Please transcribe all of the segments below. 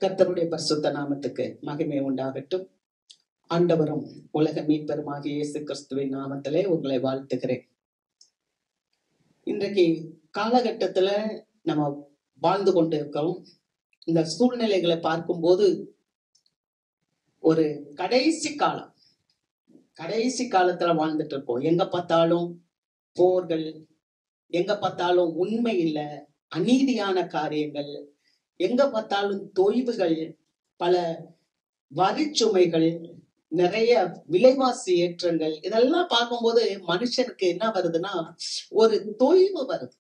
கர்த்தருடைய பரிசுத்த நாமத்துக்கு மகிமை உண்டாகட்டும். ஆண்டவரும் உலக மீட்பெருமாகிய இயேசு கிறிஸ்துவின் நாமத்திலே உங்களை வாழ்த்துகிறேன். இன்றைக்கு காலகட்டத்துல நம்ம வாழ்ந்து கொண்டு இருக்கிறோம். இந்த சூழ்நிலைகளை பார்க்கும்போது ஒரு கடைசி காலத்துல வாழ்ந்துட்டு இருக்கோம். எங்க பார்த்தாலும் போர்கள், எங்க பார்த்தாலும் உண்மை இல்லை, அநீதியான காரியங்கள், எங்க பார்த்தாலும் தொய்வுகள், பல வரிச்சுமைகள், நிறைய விலைவாசி ஏற்றங்கள், இதெல்லாம் பார்க்கும்போது மனுஷனுக்கு என்ன வருதுன்னா ஒரு தொய்வு வருது,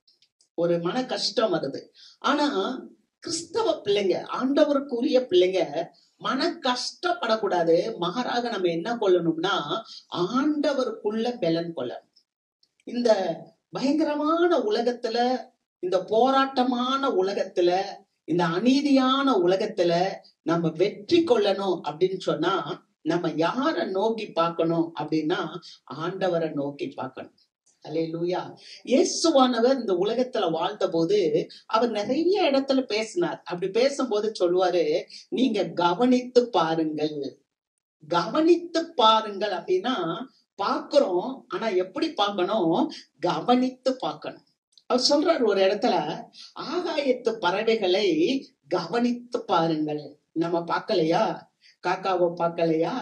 ஒரு மன கஷ்டம் வருது. ஆனா கிறிஸ்தவ பிள்ளைங்க, ஆண்டவருக்குரிய பிள்ளைங்க மன கஷ்டப்படக்கூடாது. மாறாக நம்ம என்ன கொள்ளணும்னா ஆண்டவருக்குள்ள பலன் கொள்ளணும். இந்த பயங்கரமான உலகத்துல, இந்த போராட்டமான உலகத்துல, இந்த அநீதியான உலகத்துல நம்ம வெற்றி கொள்ளணும் அப்படின்னு சொன்னா நம்ம யார நோக்கி பார்க்கணும் அப்படின்னா ஆண்டவரை நோக்கி பார்க்கணும். அல்லேலூயா. இயேசுவானவர் இந்த உலகத்துல வாழ்ந்த போது அவர் நிறைய இடத்துல பேசினார். அப்படி பேசும்போது சொல்லுவாரு, நீங்க கவனித்து பாருங்கள். கவனித்து பாருங்கள் அப்படின்னா பார்க்கிறோம், ஆனா எப்படி பார்க்கணும்? கவனித்து பார்க்கணும். அவர் சொல்றாரு ஒரு இடத்துல, ஆகாயத்து பறவைகளை கவனித்து பாருங்கள். நம்ம பார்க்கலையா? காக்காவை பார்க்கலையா?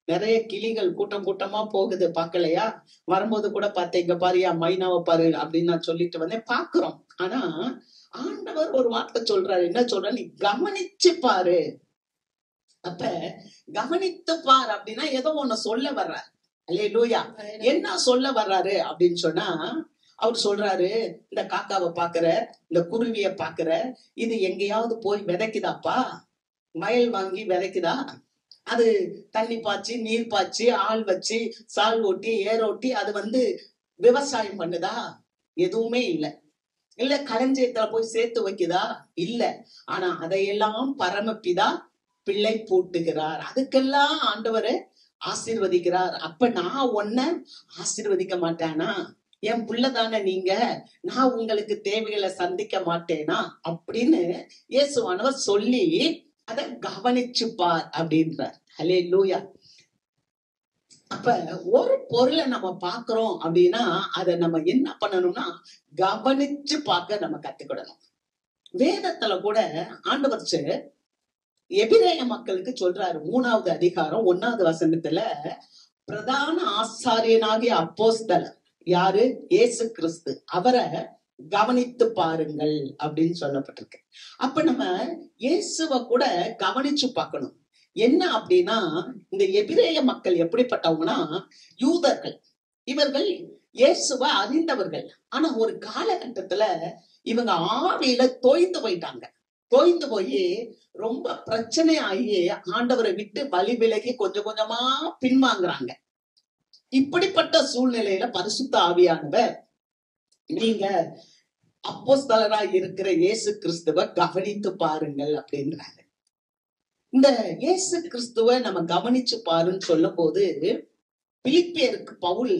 நிறைய கிளிகள் கூட்டம் கூட்டமா போகுது, பார்க்கலையா? வரும்போது கூட பார்த்தேன், இங்க பாரியா மைனாவை பாரு அப்படின்னு நான் சொல்லிட்டு வந்தேன். பாக்குறோம். ஆனா ஆண்டவர் ஒரு வார்த்தை சொல்றாரு. என்ன சொல்ற? நீ கவனிச்சு பாரு. அப்ப கவனித்து பார் அப்படின்னா ஏதோ ஒண்ணு சொல்ல வர்றாரு. அல்லேலூயா. என்ன சொல்ல வர்றாரு அப்படின்னு சொன்னா, அவர் சொல்றாரு, இந்த காக்காவை பாக்குற, இந்த குருவிய பாக்குற, இது எங்கேயாவது போய் விதைக்குதாப்பா? வயல் வாங்கி விதைக்குதா? அது தண்ணி பாய்ச்சி, நீர் பாய்ச்சி, ஆள் வச்சு, சால் ஓட்டி, ஏரோட்டி அது விவசாயம் பண்ணுதா? எதுவுமே இல்லை. இல்ல களஞ்சியத்துல போய் சேர்த்து வைக்குதா? இல்ல. ஆனா அதையெல்லாம் பரமபிதா பிள்ளை பூட்டுகிறார். அதுக்கெல்லாம் ஆண்டவரை ஆசீர்வதிக்கிறார். அப்ப நான் உன்னை ஆசீர்வதிக்க மாட்டேனா? என் பிள்ளைதானே நீங்க, நான் உங்களுக்கு தேவைகளை சந்திக்க மாட்டேனா அப்படின்னு இயேசுவானவர் சொல்லி அத கவனிச்சு பார் அப்படின்றார். அல்லேலூயா. அப்ப ஒரு பொருளை நம்ம பாக்குறோம் அப்படின்னா அதை நம்ம என்ன பண்ணணும்னா கவனிச்சு பார்க்க நம்ம கத்துக்கிடணும். வேதத்துல கூட ஆண்டவர் எபிரேய மக்களுக்கு சொல்றாரு, 3வது அதிகாரம் 1வது வசனத்துல, பிரதான ஆசாரியனாகிய அப்போஸ்தலர் யாரு? இயேசு கிறிஸ்து, அவரை கவனித்து பாருங்கள் அப்படின்னு சொல்லப்பட்டிருக்கு. அப்ப நம்ம இயேசுவை கூட கவனிச்சு பார்க்கணும். என்ன அப்படின்னா, இந்த எபிரேய மக்கள் எப்படிப்பட்டவங்கன்னா யூதர்கள். இவர்கள் இயேசுவை அறிந்தவர்கள். ஆனா ஒரு காலகட்டத்துல இவங்க ஆவியில தோய்ந்து போயிட்டாங்க. தோய்ந்து போய் ரொம்ப பிரச்சனை ஆகி ஆண்டவரை விட்டு வழி விலகி கொஞ்சம் கொஞ்சமா பின்வாங்குறாங்க. இப்படிப்பட்ட சூழ்நிலையில பரிசுத்த ஆவியானவர், நீங்க அப்போஸ்தலரா இருக்கிற இயேசு கிறிஸ்துவ கவனித்து பாருங்கள் அப்படின்றாங்க. இந்த இயேசு கிறிஸ்துவ நம்ம கவனிச்சு பாருன்னு சொல்லும் போது பிலிப்பியருக்கு பவுல்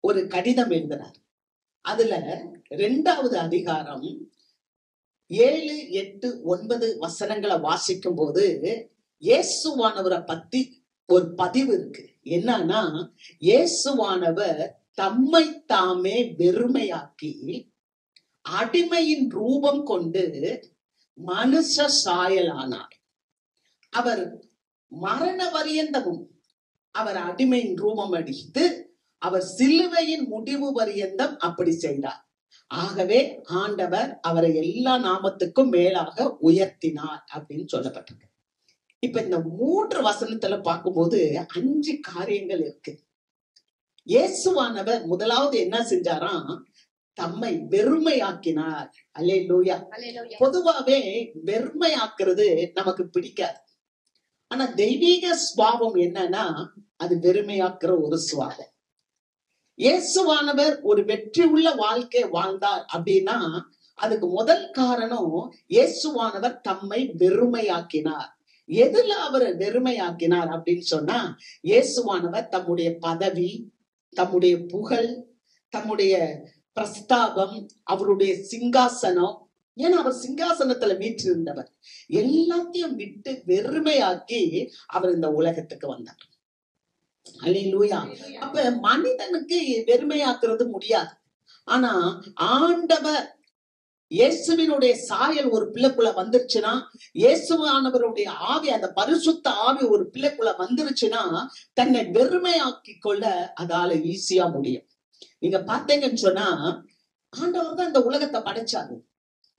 ஒரு கடிதம் எழுதினார். அதுல 2வது அதிகாரம் 7, 8, 9 வசனங்களை வாசிக்கும் போது இயேசுவானவரை பத்தி ஒரு பதிவு இருக்கு. என்னன்னா, இயேசுவானவர் தம்மை தாமே வெறுமையாக்கி அடிமையின் ரூபம் கொண்டு மனுஷ சாயலானார். அவர் மரண பரியந்தமும் அவர் அடிமையின் ரூபம் அடித்து அவர் சிலுவையின் முடிவு பரியந்தம் அப்படி செய்தார். ஆகவே ஆண்டவர் அவரை எல்லா நாமத்துக்கும் மேலாக உயர்த்தினார் அப்படின்னு சொல்லப்பட்டிருக்கு. இப்ப இந்த 3 வசனத்துல பார்க்கும்போது 5 காரியங்கள் இருக்கு. இயேசுவானவர் முதலாவது என்ன செஞ்சாராம்? தம்மை வெறுமையாக்கினார். அல்லேலூயா. பொதுவாவே வெறுமையாக்குறது நமக்கு பிடிக்காது. ஆனா தெய்வீக சுபாவம் என்னன்னா அது வெறுமையாக்குற ஒரு சுபாவம். இயேசுவானவர் ஒரு வெற்றி உள்ள வாழ்க்கை வாழ்ந்தார் அப்படின்னா அதுக்கு முதல் காரணம் இயேசுவானவர் தம்மை வெறுமையாக்கினார். எதுல அவர் வெறுமையாக்கினார் அப்படின்னு சொன்னா, இயேசுவானவர் தம்முடைய பதவி, தம்முடைய புகழ், தம்முடைய பிரஸ்தாபம், அவருடைய சிங்காசனம், ஏன்னா அவர் சிங்காசனத்துல வீற்றிருந்தவர். எல்லாத்தையும் விட்டு வெறுமையாக்கி அவர் இந்த உலகத்துக்கு வந்தார். அல்லேலூயா. அப்ப மனிதனுக்கு வெறுமையாக்குறது முடியாது. ஆனா ஆண்டவர் இயேசுவினுடைய சாயல் ஒரு பிள்ளைக்குள்ள வந்துருச்சுன்னா, இயேசுவானவருடைய ஆவி, அந்த பரிசுத்த ஆவி ஒரு பிள்ளைக்குள்ள வந்துருச்சுன்னா, தன்னை வெறுமையாக்கி கொள்ள அதால ஈஸியா முடியும். நீங்க பாத்தீங்கன்னு சொன்னா, ஆண்டவர் தான் இந்த உலகத்தை படைச்சாரு.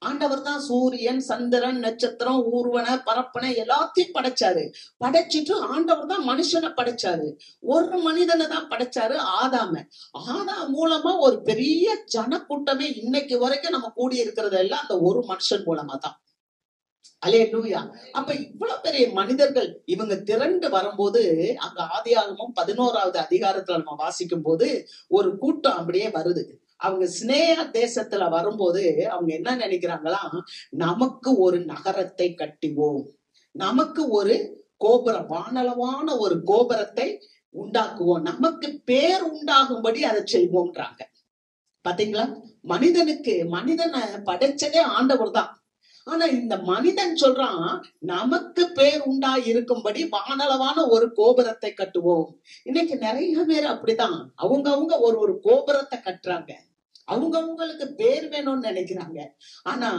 ஆண்டவர் தான் சூரியன், சந்திரன், நட்சத்திரம், ஊர்வன, பரப்பனை எல்லாத்தையும் படைச்சாரு. படைச்சிட்டு ஆண்டவர் தான் மனுஷனை படைச்சாரு. ஒரு மனிதனை தான் படைச்சாரு, ஆதாம. ஆதாம் மூலமா ஒரு பெரிய ஜனக்கூட்டமே இன்னைக்கு வரைக்கும் நம்ம கூடி இருக்கிறது எல்லாம் அந்த ஒரு மனுஷன் மூலமா தான். அல்லேலூயா. அப்ப இவ்வளவு பெரிய மனிதர்கள் இவங்க திரண்டு வரும்போது, அங்க ஆதியாகமம் 11வது அதிகாரத்துல நம்ம வாசிக்கும் போது ஒரு கூட்டம் அப்படியே வருது. அவங்க சினேயா தேசத்துல வரும்போது அவங்க என்ன நினைக்கிறாங்களா, நமக்கு ஒரு நகரத்தை கட்டுவோம், நமக்கு ஒரு கோபுரம், வானளவான ஒரு கோபுரத்தை உண்டாக்குவோம், நமக்கு பேர் உண்டாகும்படி அதை செய்வோம்ன்றாங்க. பாத்தீங்களா, மனிதனை படைச்சதே ஆண்டவர் தான். ஆனா இந்த மனிதன் சொல்றான், நமக்கு பேர் உண்டா இருக்கும்படி வானளவான ஒரு கோபுரத்தை கட்டுவோம். இன்னைக்கு நிறைய பேர் அப்படிதான், அவங்க ஒரு கோபுரத்தை கட்டுறாங்க, அவங்களுக்கு பேர் வேணும்னு நினைக்கிறாங்க. ஆனா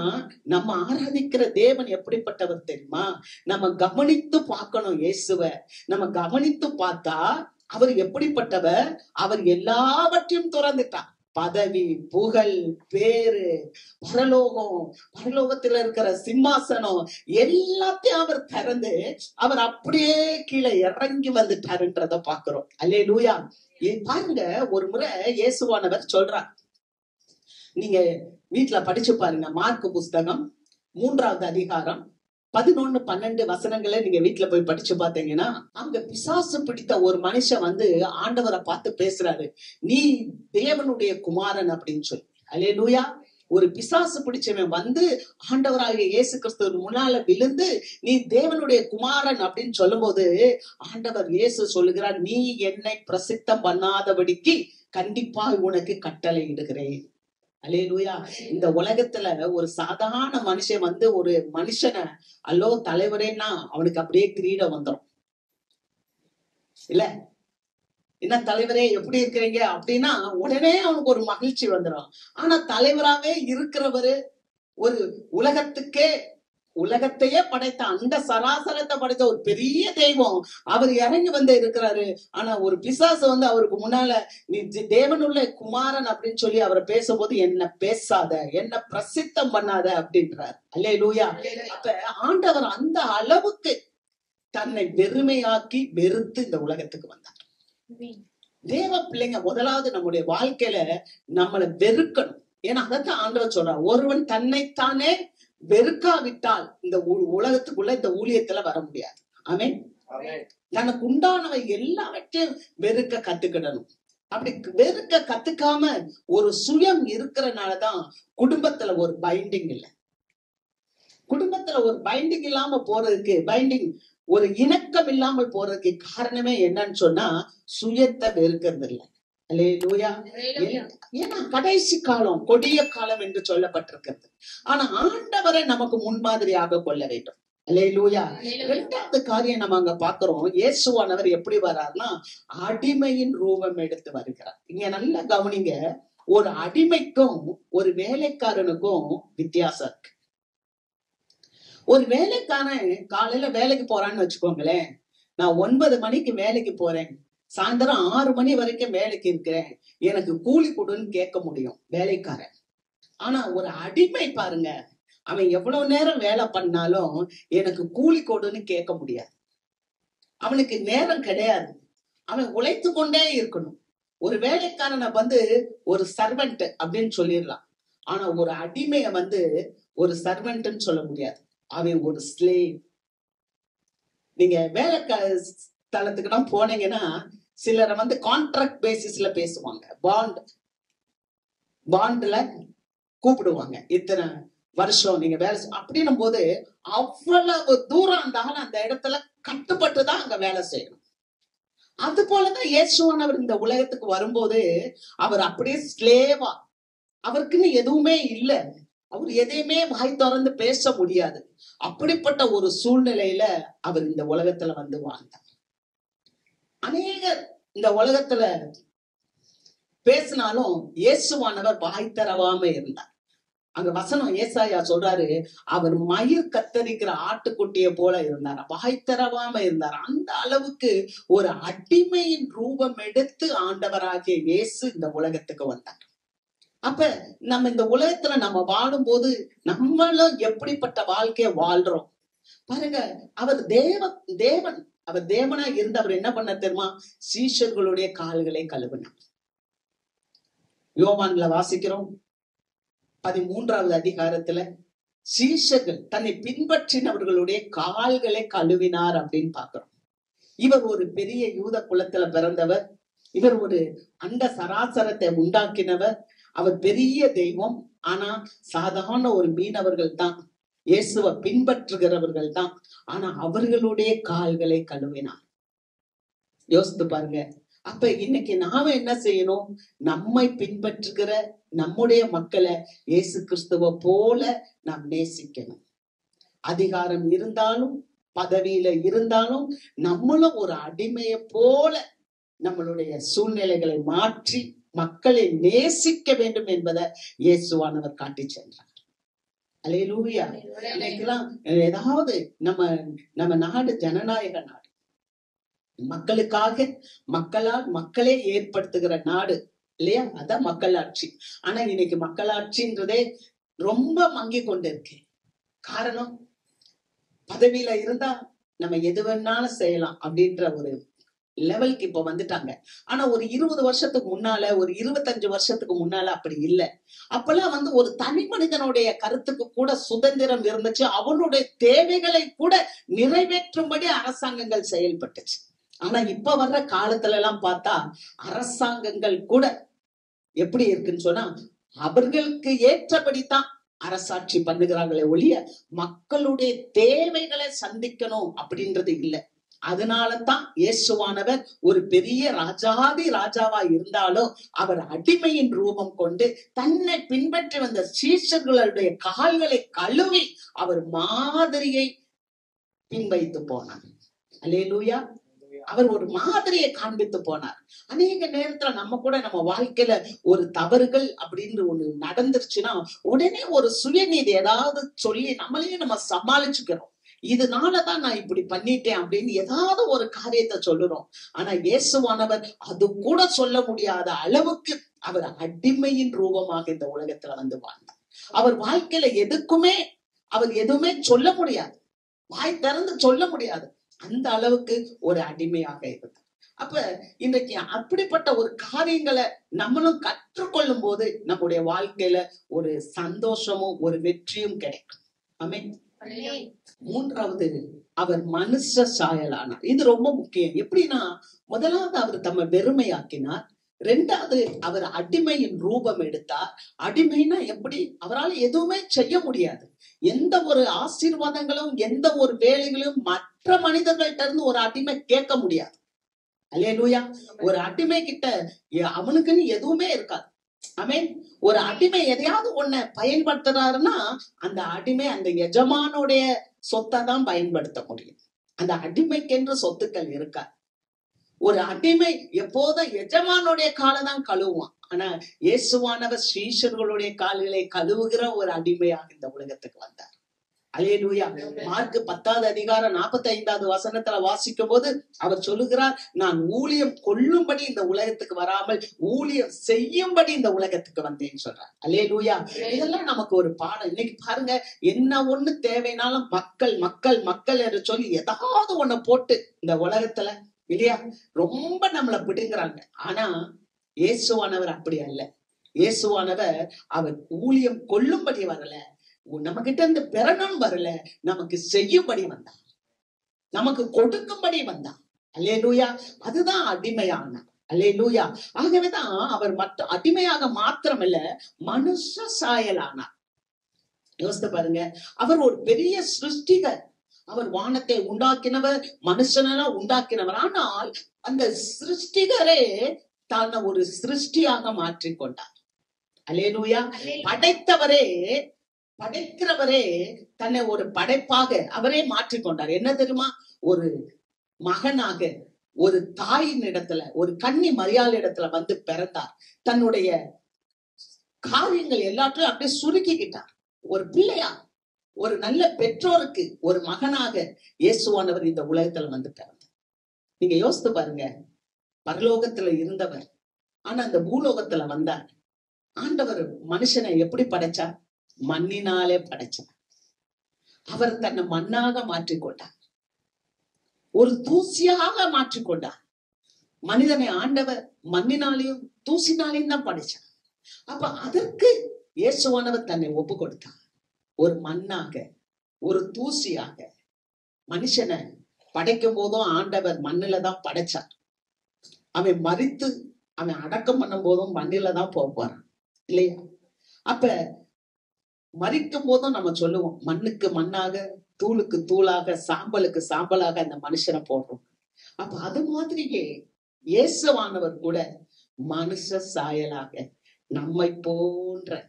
நம்ம ஆராதிக்கிற தேவன் எப்படிப்பட்டவர் தெரியுமா? நம்ம கவனித்து பார்க்கணும். இயேசுவ நம்ம கவனித்து பார்த்தா அவர் எப்படிப்பட்டவர்? அவர் எல்லாவற்றையும் துறந்துட்டார். பதவி, புகழ், பேரு, பரலோகத்துல இருக்கிற சிம்மாசனம் எல்லாத்தையும் அவர் திறந்து அவர் அப்படியே கீழே இறங்கி வந்துட்டாருன்றத பாக்குறோம். அல்லேலூயா. பாருங்க, ஒரு முறை இயேசுவானவர் சொல்றார், நீங்க வீட்டுல படிச்சு பாருங்க, மார்க்கு புஸ்தகம் 3வது அதிகாரம் 11, 12 வசனங்களை நீங்க வீட்டுல போய் படிச்சு பாத்தீங்கன்னா, அங்க பிசாசு பிடித்த ஒரு மனுஷன் வந்து ஆண்டவரை பார்த்து பேசுறாரு, நீ தேவனுடைய குமாரன் அப்படின்னு சொல்லி. அல்லேலூயா. ஒரு பிசாசு பிடிச்சவன் வந்து ஆண்டவராகிய இயேசு கிறிஸ்து முன்னால விழுந்து நீ தேவனுடைய குமாரன் அப்படின்னு சொல்லும் போது ஆண்டவர் இயேசு சொல்லுகிறார், நீ என்னை பிரசித்தம் பண்ணாதபடிக்கு கண்டிப்பா உனக்கு கட்டளை இடுகிறேன். அல்லேலூயா. இந்த உலகத்துல ஒரு சாதாரண மனுஷன் வந்து ஒரு மனுஷனை அல்லோ தலைவரேன்னா அவனுக்கு அப்படியே கிரீடம் வந்துடும் இல்ல, என்ன தலைவரே எப்படி இருக்கிறீங்க அப்படின்னா உடனே அவனுக்கு ஒரு மகிழ்ச்சி வந்துடும். ஆனா தலைவராவே இருக்கிறவரு, ஒரு உலகத்தையே படைத்த, அந்த சராசரத்தை படைத்த ஒரு பெரிய தெய்வம், அவர் இறங்கி வந்து இருக்கிறாரு. ஆனா ஒரு பிசாசு வந்து அவருக்கு முன்னால நீ தேவனுள்ள குமாரன் அப்படின்னு சொல்லி அவரை பேசும்போது, என்ன பேசாத, என்ன பிரசித்தம் பண்ணாத அப்படின்றார். அல்லேலூயா. அப்ப ஆண்டவர் அந்த அளவுக்கு தன்னை வெறுமையாக்கி வெறுத்து இந்த உலகத்துக்கு வந்தார். தேவ பிள்ளைங்க முதலாவது நம்முடைய வாழ்க்கையில நம்மளை வெறுக்கணும். ஏன்னா அதைத்தான் ஆண்டவர் சொல்றார், ஒருவன் தன்னைத்தானே வெறுக்காவிட்டால் இந்த உலகத்துக்குள்ள இந்த ஊழியத்துல வர முடியாது. ஆமென். தனக்கு உண்டானவை எல்லாவற்றையும் வெறுக்க கத்துக்கிடணும். அப்படி வெறுக்க கத்துக்காம ஒரு சுயம் இருக்கிறனாலதான் குடும்பத்துல ஒரு பைண்டிங் இல்லை. குடும்பத்துல ஒரு பைண்டிங் இல்லாம போறதுக்கு, ஒரு இணக்கம் இல்லாமல் போறதுக்கு காரணமே என்னன்னு சொன்னா, சுயத்தை வெறுக்கிறது இல்லை. அல்லேலூயா. ஏன்னா கடைசி காலம் கொடிய காலம் என்று சொல்லப்பட்டிருக்கிறது. ஆனா ஆண்டவரை நமக்கு முன்மாதிரியாக கொள்ள வேண்டும். அல்லேலூயா. 2வது காரியம் நம்ம அங்க பாக்குறோம், இயேசுவானவர் எப்படி வர்றாருன்னா அடிமையின் ரூபம் எடுத்து வருகிறார். இங்க நல்லா கவனிங்க, ஒரு அடிமைக்கும் ஒரு வேலைக்காரனுக்கும் வித்தியாசம் இருக்கு. ஒரு வேலைக்காரன் காலையில வேலைக்கு போறான்னு வச்சுக்கோங்களேன், நான் 9 மணிக்கு வேலைக்கு போறேன், சாயந்தரம் 6 மணி வரைக்கும் வேலைக்கு இருக்கிறேன், எனக்கு கூலி கொடுன்னு கேட்க முடியும் வேலைக்காரன். ஆனா ஒரு அடிமை பாருங்க, அவன் எவ்வளவு நேரம் வேலை பண்ணாலும் எனக்கு கூலி கொடுன்னு கேட்க முடியாது. அவனுக்கு நேரம் கிடையாது, அவன் உழைத்து கொண்டே இருக்கணும். ஒரு வேலைக்காரனை வந்து ஒரு சர்வெண்ட் அப்படின்னு சொல்லிடலாம். ஆனா ஒரு அடிமைய வந்து ஒரு சர்வெண்ட்னு சொல்ல முடியாது, அவன் ஒரு ஸ்லேவ். நீங்க வேலை ஸ்தலத்துக்கு தான் போனீங்கன்னா சிலரை வந்து கான்ட்ராக்ட் பேசிஸ்ல பேசுவாங்க, பாண்ட்ல கூப்பிடுவாங்க, இத்தனை வருஷம் நீங்க வேலை அப்படின்னும் போது அவ்வளவு தூரம் இருந்தாலும் அந்த இடத்துல கட்டுப்பட்டுதான் அங்க வேலை செய்யணும். அது போலதான் இயேசுவானவர் இந்த உலகத்துக்கு வரும்போது அவர் அப்படியே ஸ்லேவா, அவருக்குன்னு எதுவுமே இல்லை, அவர் எதையுமே வாய் திறந்து பேச முடியாது. அப்படிப்பட்ட ஒரு சூழ்நிலையில அவர் இந்த உலகத்துல வந்து வாழ்ந்தார். அநேகர் இந்த உலகத்துல பேசினாலும் இயேசுவானவர் வாய் தரவாம இருந்தார். அங்க வசனம் ஏசாயா சொல்றாரு, அவர் மயிர் கத்தரிக்கிற ஆட்டுக்குட்டிய போல இருந்தார், வாய் தரவாம இருந்தார். அந்த அளவுக்கு ஒரு அடிமையின் ரூபம் எடுத்து ஆண்டவராகிய இயேசு இந்த உலகத்துக்கு வந்தார். அப்ப நம்ம இந்த உலகத்துல நம்ம வாழும் போது நம்மளும் எப்படிப்பட்ட வாழ்க்கைய வாழ்றோம் பாருங்க. அவர் தேவன், அவர் தேவனா இருந்து அவர் என்ன பண்ண தெரியுமா? சீஷர்களுடைய கால்களை கழுவினார். யோவான்ல வாசிக்கிறோம் 13வது அதிகாரத்துல சீஷர்கள் தன்னை பின்பற்றினவர்களுடைய கால்களை கழுவினார் அப்படின்னு பாக்குறோம். இவர் ஒரு பெரிய யூத குலத்துல பிறந்தவர், இவர் ஒரு அண்ட சராசரத்தை உண்டாக்கினவர், அவர் பெரிய தெய்வம். ஆனா சாதாரண ஒரு மீனவர்கள் தான், இயேசுவை பின்பற்றுகிறவர்கள் தான். ஆனா அவர்களுடைய கால்களை கழுவினார். யோசித்து பாருங்க. அப்ப இன்னைக்கு நாம என்ன செய்யணும்? நம்மை பின்பற்றுகிற நம்முடைய மக்களை இயேசு கிறிஸ்துவ போல நாம் நேசிக்கணும். அதிகாரம் இருந்தாலும் பதவியில இருந்தாலும் நம்மளும் ஒரு அடிமையை போல நம்மளுடைய சூழ்நிலைகளை மாற்றி மக்களை நேசிக்க வேண்டும் என்பதை இயேசுவானவர் காட்டி சென்றார். அல்லேலூயா. இன்னைக்கெல்லாம் ஏதாவது நம்ம நாடு ஜனநாயக நாடு, மக்களுக்காக மக்களால் மக்களே ஏற்படுத்துகிற நாடு இல்லையா? அதான் மக்களாட்சி. ஆனா இன்னைக்கு மக்களாட்சின்றதே ரொம்ப மங்கி கொண்டு இருக்கு. காரணம், பதவியில இருந்தா நம்ம எது வேணாலும் செய்யலாம் அப்படின்ற ஒரு லெவலுக்கு இப்ப வந்துட்டாங்க. ஆனா ஒரு 20 வருஷத்துக்கு முன்னால, ஒரு 25 வருஷத்துக்கு முன்னால அப்படி இல்லை. அப்பெல்லாம் ஒரு தனி மனிதனுடைய கருத்துக்கு கூட சுதந்திரம் இருந்துச்சு. அவனுடைய தேவைகளை கூட நிறைவேற்றும்படி அரசாங்கங்கள் செயல்பட்டுச்சு. ஆனா இப்ப வர்ற காலத்துல எல்லாம் பார்த்தா அரசாங்கங்கள் கூட எப்படி இருக்குன்னு சொன்னா அவர்களுக்கு ஏற்றபடித்தான் அரசாட்சி பண்ணுகிறாங்களே ஒழிய மக்களுடைய தேவைகளை சந்திக்கணும் அப்படின்றது இல்லை. அதனாலதான் இயேசுவானவர் ஒரு பெரிய ராஜாதி ராஜாவா இருந்தாலும் அவர் அடிமையின் ரூபம் கொண்டு தன்னை பின்பற்றி வந்த சீஷர்களுடைய கால்களை கழுவி அவர் மாதிரியை பின்வைத்து போனார். அல்லேலூயா. அவர் ஒரு மாதிரியை காண்பித்து போனார். அநேக நேரத்துல நம்ம கூட நம்ம வாழ்க்கையில ஒரு தவறுகள் அப்படின்னு ஒண்ணு நடந்துருச்சுன்னா உடனே ஒரு சுயநீதி ஏதாவது சொல்லி நம்மளையே நம்ம சமாளிச்சுக்கிறோம். இதனாலதான் நான் இப்படி பண்ணிட்டேன் அப்படின்னு ஏதாவது ஒரு காரியத்தை சொல்லுறோம். ஆனா இயேசுவானவர் அது கூட சொல்ல முடியாத அளவுக்கு அவர் அடிமையின் ரூபமாக இந்த உலகத்துல வந்து வாழ்ந்தார். அவர் வாழ்க்கையில அவர் எதுவுமே சொல்ல முடியாது, வாய் திறந்து சொல்ல முடியாது. அந்த அளவுக்கு ஒரு அடிமையாக இருந்தார். அப்ப இன்றைக்கு அப்படிப்பட்ட ஒரு காரியங்களை நம்மளும் கற்றுக்கொள்ளும் போது நம்முடைய வாழ்க்கையில ஒரு சந்தோஷமும் ஒரு வெற்றியும் கிடைக்கும். ஆமென். மூன்றாவது, அவர் மனுஷ சாயலானார். இது ரொம்ப முக்கியம். எப்படின்னா, முதலாவது அவர் தம்மை வெறுமையாக்கினார். ரெண்டாவது அவர் அடிமையின் ரூபம் எடுத்தார். அடிமைனா எப்படி? அவரால் எதுவுமே செய்ய முடியாது. எந்த ஒரு ஆசீர்வாதங்களும் எந்த ஒரு வேலைகளும் மற்ற மனிதர்கள்ட்ட இருந்து ஒரு அடிமை கேட்க முடியாது. அல்லேலூயா. ஒரு அடிமை கிட்ட அவனுக்குன்னு எதுவுமே இருக்காது. ஆமென். ஒரு அடிமை எதையாவது ஒண்ண பயன்படுத்துறாருன்னா அந்த அடிமை அந்த எஜமானுடைய சொத்தை தான் பயன்படுத்த முடியும். அந்த அடிமைக்கென்று சொத்துக்கள் இருக்கா. ஒரு அடிமை எப்போதும் எஜமானுடைய காலை தான் கழுவுவான். ஆனா இயேசுவானவர் சீஷர்களுடைய கால்களை கழுவுகிற ஒரு அடிமையாக இந்த உலகத்துக்கு வந்தார். அல்லேலூயா. மார்க் 10வது அதிகாரம் 45வது வசனத்துல வாசிக்கும் போது அவர் சொல்லுகிறார், நான் ஊழியம் கொள்ளும்படி இந்த உலகத்துக்கு வராமல் ஊழியம் செய்யும்படி இந்த உலகத்துக்கு வந்தேன்னு சொல்றார். அல்லேலூயா. இதெல்லாம் நமக்கு ஒரு பாடம். இன்னைக்கு பாருங்க, என்ன ஒண்ணு தேவைனாலும் மக்கள் மக்கள் மக்கள் என்று சொல்லி ஏதாவது ஒண்ணு போட்டு இந்த உலகத்துல இல்லையா ரொம்ப நம்மளை பிடுங்குறாங்க. ஆனா இயேசுவானவர் அப்படி அல்ல. இயேசுவானவர் அவர் ஊழியம் கொள்ளும்படி வரல, நம்ம கிட்ட இருந்து பெறணும் வரல, நமக்கு செய்யும்படி வந்தார், நமக்கு கொடுக்கும்படி வந்தார். அல்லேலூயா. அதுதான் அடிமையானார். அல்லேலூயா. ஆகவேதான் அவர் அடிமையாக மாத்திரமல்ல மனுஷ சாயலானார். யோசித்து பாருங்க, அவர் ஒரு பெரிய சிருஷ்டிகர். அவர் வானத்தை உண்டாக்கினவர், மனுஷனெல்லாம் உண்டாக்கினவர். ஆனால் அந்த சிருஷ்டிகரே தன்னை ஒரு சிருஷ்டியாக மாற்றிக்கொண்டார். அல்லேலூயா. படைத்தவரே படைக்கிறவரே தன்னை ஒரு படைப்பாக அவரே மாற்றிக்கொண்டார். என்ன தெரியுமா? ஒரு மகனாக ஒரு தாயின் இடத்துல, ஒரு கன்னி மரியாள் இடத்துல வந்து பிறந்தார். தன்னுடைய காரியங்கள் எல்லாத்தையும் அப்படியே சுருக்கிக்கிட்டார். ஒரு பிள்ளையா, ஒரு நல்ல பெற்றோருக்கு ஒரு மகனாக இயேசுவானவர் இந்த உலகத்துல வந்து பிறந்தார். நீங்க யோசித்து பாருங்க, பரலோகத்துல இருந்தவர் ஆனா அந்த பூலோகத்துல வந்தார். ஆண்டவர் மனுஷனை எப்படி படைச்சார்? மண்ணினாலே படைச்சார். அவர் தன்னை மண்ணாக மாற்றிக்கொண்டார், ஒரு தூசியாக மாற்றிக்கொண்டார். மனிதனை ஆண்டவர் மண்ணினாலையும் தூசினாலையும் தான் படைச்சார். அப்ப அதற்கு இயேசுவானவர் தன்னை ஒப்பு கொடுத்தார். ஒரு மண்ணாக, ஒரு தூசியாக. மனுஷனை படைக்கும் போதும் ஆண்டவர் மண்ணில தான் படைச்சார். அவன் மரித்து அவன் அடக்கம் பண்ணும் போதும் மண்ணில தான் போவான் இல்லையா? அப்ப மரிக்கும் போதும் நம்ம சொல்லுவோம், மண்ணுக்கு மண்ணாக, தூளுக்கு தூளாக, சாம்பலுக்கு சாம்பலாக அந்த மனுஷனை போடுறோம். அப்ப அது மாதிரியே இயேசுவானவர் கூட மனுஷ சாயலாக நம்மை போன்ற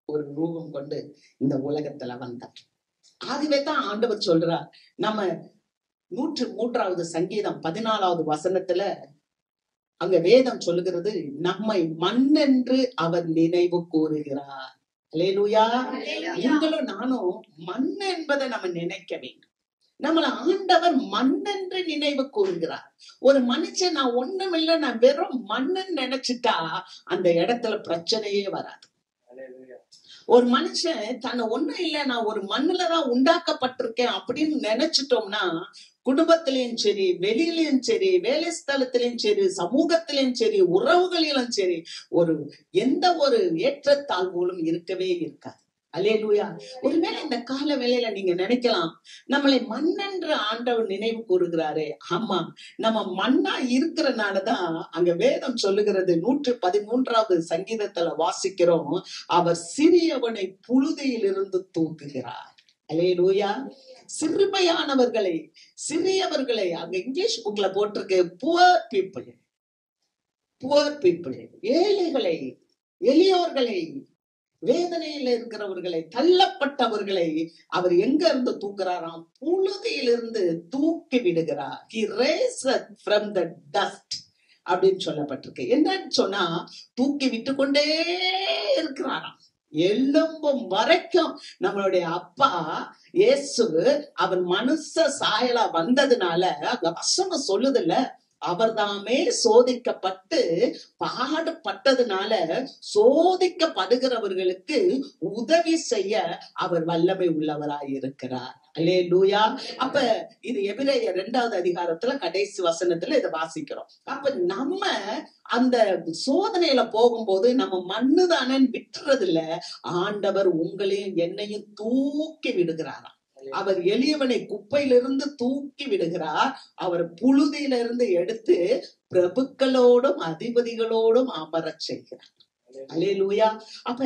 ஒரு ரூபம் கொண்டு இந்த உலகத்துல வந்தார். ஆகவே தான் ஆண்டவர் சொல்றார், நம்ம 103வது சங்கீதம் 14வது வசனத்துல அங்க வேதம் சொல்லுகிறது, நம்மை மண் என்று அவர் நினைவு கூறுகிறார். அல்லேலூயா. நீங்களும் நானும் மண் என்பதை நம்ம நினைக்க வேண்டும். நம்மள ஆண்டவர் மண் என்று நினைவு கூறுகிறார். ஒரு மனுஷன் நான் ஒண்ணுமில்லை, நான் வெறும் மண்ணுன்னு நினைச்சிட்டா அந்த இடத்துல பிரச்சனையே வராது. ஒரு மனுஷன் தன்னை ஒண்ணும் இல்லை, நான் ஒரு மண்ணுலதான் உண்டாக்கப்பட்டிருக்கேன் அப்படின்னு நினைச்சிட்டோம்னா, குடும்பத்திலையும் சரி, வெளியிலையும் சரி, வேலை ஸ்தலத்திலையும் சரி, சமூகத்திலையும் சரி, உறவுகளிலும் சரி, எந்த ஒரு ஏற்றத்தாழ்வுகளும் இருக்கவே இருக்காது. அல்லேலூயா. ஒருவேளை இந்த கால வேளையில நீங்க நினைக்கலாம், நம்மளை மண்ணென்று ஆண்டவர் நினைவு கூறுகிறாரே. ஆமா, நம்ம மண்ணா இருக்கிறனாலதான் அங்க வேதம் சொல்லுகிறது, 113வது சங்கீதத்துல வாசிக்கிறோம், அவர் சிறியவனை புழுதியிலிருந்து தூக்குகிறார். அல்லேலூயா. சிறுமையானவர்களை, சிறியவர்களை, அங்க இங்கிலீஷ் புக்ல போட்டிருக்கு புவர் பீப்புள், புவர் பீப்புள், ஏழைகளை, எளியோர்களை, வேதனையில இருக்கிறவர்களை, தள்ளப்பட்டவர்களை அவர் எங்க இருந்து தூக்குறாராம்? புழுதியிலிருந்து தூக்கி விடுகிறார். He raised from the dust அப்படின்னு சொல்லப்பட்டிருக்கு. என்னன்னு சொன்னா, தூக்கி விட்டு கொண்டே இருக்கிறாராம் எலும்பும் வரைக்கும். நம்மளுடைய அப்பா இயேசு அவன் மனுஷ சாயலா வந்ததுனால அங்க வசனம் சொல்லுதுல்ல, அவர் தாமே சோதிக்கப்பட்டு பாடுபட்டதுனால சோதிக்கப்படுகிறவர்களுக்கு உதவி செய்ய அவர் வல்லமை உள்ளவராய் இருக்கிறார். அல்லேலூயா. அப்ப இது எபிரேயர் 2வது அதிகாரத்துல கடைசி வசனத்துல இதை வாசிக்கிறோம். அப்ப நம்ம அந்த சோதனையில போகும்போது நம்ம மண்ணுதானே விட்டுறது இல்ல, ஆண்டவர் உங்களையும் என்னையும் தூக்கி விடுகிறாராம். அவர் எளியவனை குப்பையிலிருந்து தூக்கி விடுகிறார். அவர் புழுதியிலிருந்து எடுத்து பிரபுக்களோடும் அதிபதிகளோடும் அமரச் செய்கிறார். அல்லேலூயா. அப்ப